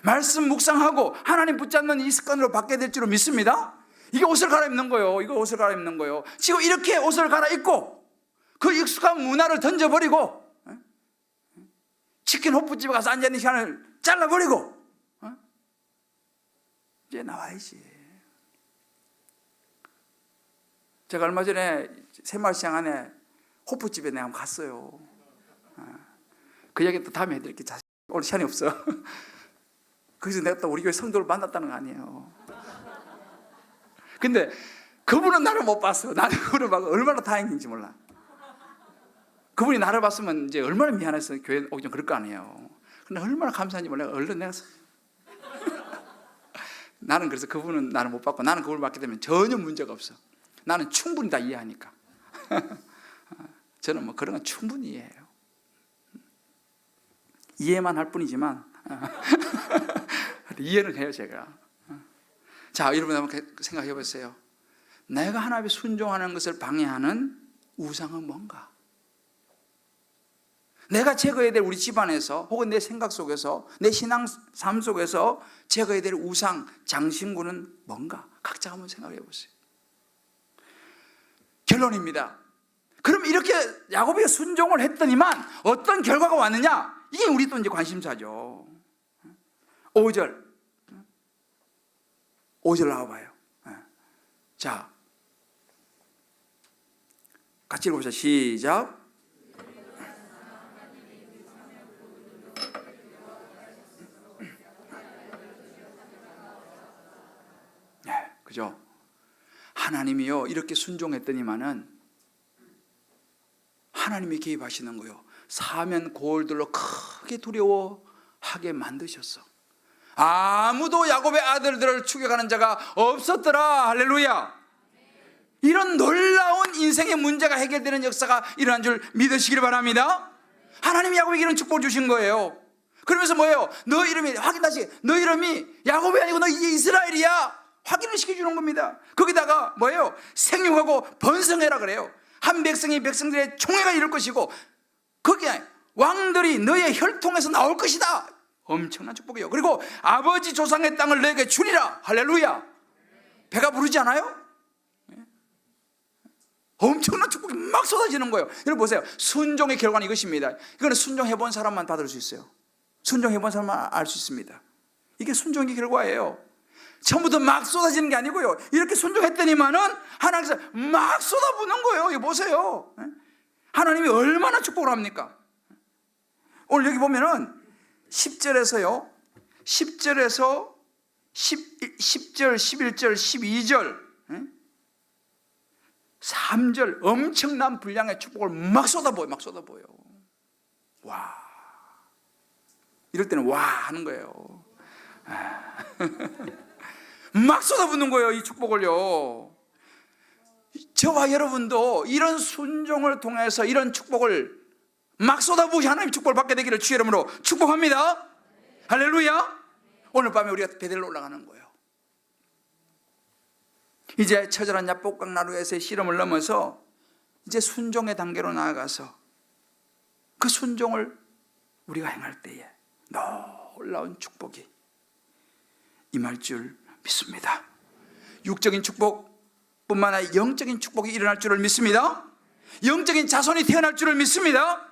말씀 묵상하고 하나님 붙잡는 이 습관으로 바뀌어야 될 줄 믿습니다. 이게 옷을 갈아입는 거예요. 지금 이렇게 옷을 갈아입고 그 익숙한 문화를 던져버리고 치킨 호프집에 가서 앉아있는 시간을 잘라버리고 이제 나와야지. 제가 얼마 전에 새마을시장 안에 호프집에 내가 한번 갔어요. 그 얘기 또 다음에 해드릴게요. 오늘 시간이 없어. 그래서 내가 또 우리 교회 성도를 만났다는 거 아니에요. 근데 그분은 나를 못 봤어. 나는 그분을 봐서 얼마나 다행인지 몰라. 그분이 나를 봤으면 이제 얼마나 미안해서 교회 오기 좀 그럴 거 아니에요. 근데 얼마나 감사한지 몰라. 얼른 내가 나는 그래서 그분은 나를 못 봤고 나는 그분을 봤기 때문에 전혀 문제가 없어. 나는 충분히 다 이해하니까. 저는 뭐 그런 건 충분히 이해해요. 이해만 할 뿐이지만 이해는 해요 제가. 자, 여러분 한번 생각해 보세요. 내가 하나님께 순종하는 것을 방해하는 우상은 뭔가? 내가 제거해야 될 우리 집안에서 혹은 내 생각 속에서 내 신앙 삶 속에서 제거해야 될 우상, 장신구는 뭔가? 각자 한번 생각해 보세요. 결론입니다. 그럼 이렇게 야곱이 순종을 했더니만 어떤 결과가 왔느냐? 이게 우리 또 이제 관심사죠. 5절 나와봐요. 자, 같이 읽어보자. 시작. 네, 그죠? 하나님이요 이렇게 순종했더니만은 하나님이 개입하시는 거요. 사면 고울들로 크게 두려워하게 만드셨어. 아무도 야곱의 아들들을 추격하는 자가 없었더라. 할렐루야. 이런 놀라운 인생의 문제가 해결되는 역사가 일어난 줄 믿으시길 바랍니다. 하나님이 야곱에게 이런 축복을 주신 거예요. 그러면서 뭐예요? 너 이름이 확인하시. 너 이름이 야곱이 아니고 너 이제 이스라엘이야. 확인을 시켜주는 겁니다. 거기다가 뭐예요? 생육하고 번성해라 그래요. 한 백성이 백성들의 총회가 이룰 것이고 거기에 왕들이 너의 혈통에서 나올 것이다. 엄청난 축복이에요. 그리고 아버지 조상의 땅을 너에게 주리라. 할렐루야. 배가 부르지 않아요? 엄청난 축복이 막 쏟아지는 거예요. 여러분 보세요. 순종의 결과는 이것입니다. 이거는 순종해본 사람만 받을 수 있어요. 순종해본 사람만 알 수 있습니다. 이게 순종의 결과예요. 처음부터 막 쏟아지는 게 아니고요. 이렇게 순종했더니만은 하나님께서 막 쏟아부는 거예요. 이거 보세요. 하나님이 얼마나 축복을 합니까? 오늘 여기 보면은 10절에서요 10절에서 10절, 11절, 12절 3절 엄청난 분량의 축복을 막 쏟아부어요. 막 쏟아부어요. 와, 이럴 때는 와 하는 거예요. 막 쏟아붓는 거예요. 이 축복을요. 저와 여러분도 이런 순종을 통해서 이런 축복을 막 쏟아부으시 하나님 축복을 받게 되기를 주의 이름으로 축복합니다. 할렐루야. 오늘 밤에 우리가 베델로 올라가는 거예요. 이제 처절한 야복강 나루에서의 실험을 넘어서 이제 순종의 단계로 나아가서 그 순종을 우리가 행할 때에 놀라운 축복이 임할 줄 믿습니다. 육적인 축복뿐만 아니라 영적인 축복이 일어날 줄을 믿습니다. 영적인 자손이 태어날 줄을 믿습니다.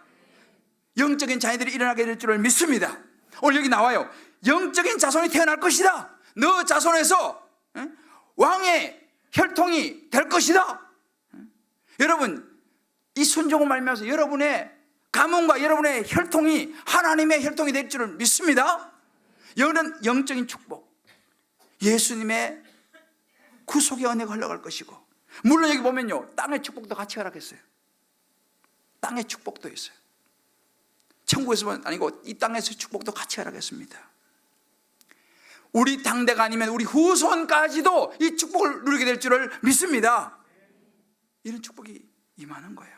영적인 자녀들이 일어나게 될 줄을 믿습니다. 오늘 여기 나와요. 영적인 자손이 태어날 것이다. 너 자손에서 왕의 혈통이 될 것이다. 여러분, 이 순종을 말미암아서 여러분의 가문과 여러분의 혈통이 하나님의 혈통이 될 줄을 믿습니다. 이런 영적인 축복, 예수님의 구속의 은혜가 흘러갈 것이고, 물론 여기 보면요 땅의 축복도 같이 허락했어요. 땅의 축복도 있어요. 천국에서만 아니고 이 땅에서 축복도 같이 허락했습니다. 우리 당대가 아니면 우리 후손까지도 이 축복을 누리게 될 줄을 믿습니다. 이런 축복이 임하는 거예요.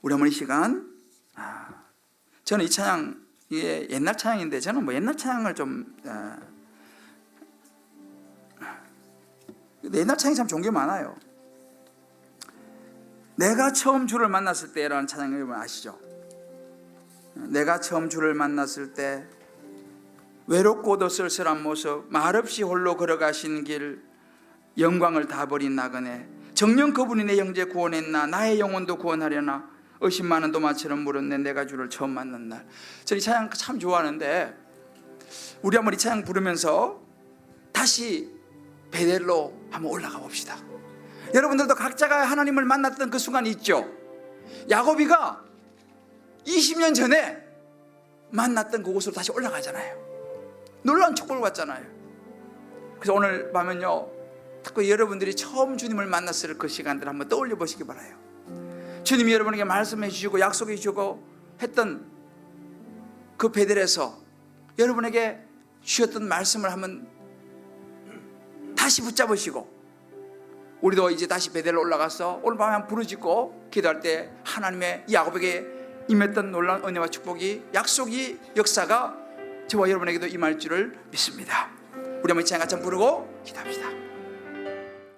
우리 어머니 시간, 저는 이 찬양, 이게 옛날 찬양인데 저는 뭐 옛날 찬양을 좀 옛날 찬양이 참 좋은 게 많아요. 내가 처음 주를 만났을 때라는 찬양 여러분 아시죠? 내가 처음 주를 만났을 때 외롭고도 쓸쓸한 모습, 말없이 홀로 걸어가신 길, 영광을 다 버린 나그네, 정녕 그분이 내 형제 구원했나, 나의 영혼도 구원하려나, 의심 많은 도마처럼 물었네, 내가 주를 처음 만난 날. 저는 이 찬양 참 좋아하는데 우리 한번 이 찬양 부르면서 다시 베델로 한번 올라가 봅시다. 여러분들도 각자가 하나님을 만났던 그 순간이 있죠. 야곱이가 20년 전에 만났던 그곳으로 다시 올라가잖아요. 놀라운 축복을 받잖아요. 그래서 오늘 밤은요, 특히 여러분들이 처음 주님을 만났을 그 시간들을 한번 떠올려 보시기 바라요. 주님이 여러분에게 말씀해 주시고 약속해 주시고 했던 그 베델에서 여러분에게 주셨던 말씀을 한번 다시 붙잡으시고, 우리도 이제 다시 베델로 올라가서 오늘 밤에 한번 부르짖고 기도할 때 하나님의 야곱에게 임했던 놀라운 은혜와 축복이, 약속이, 역사가 저와 여러분에게도 임할 줄을 믿습니다. 우리 한번 찬양 같이 부르고 기도합시다.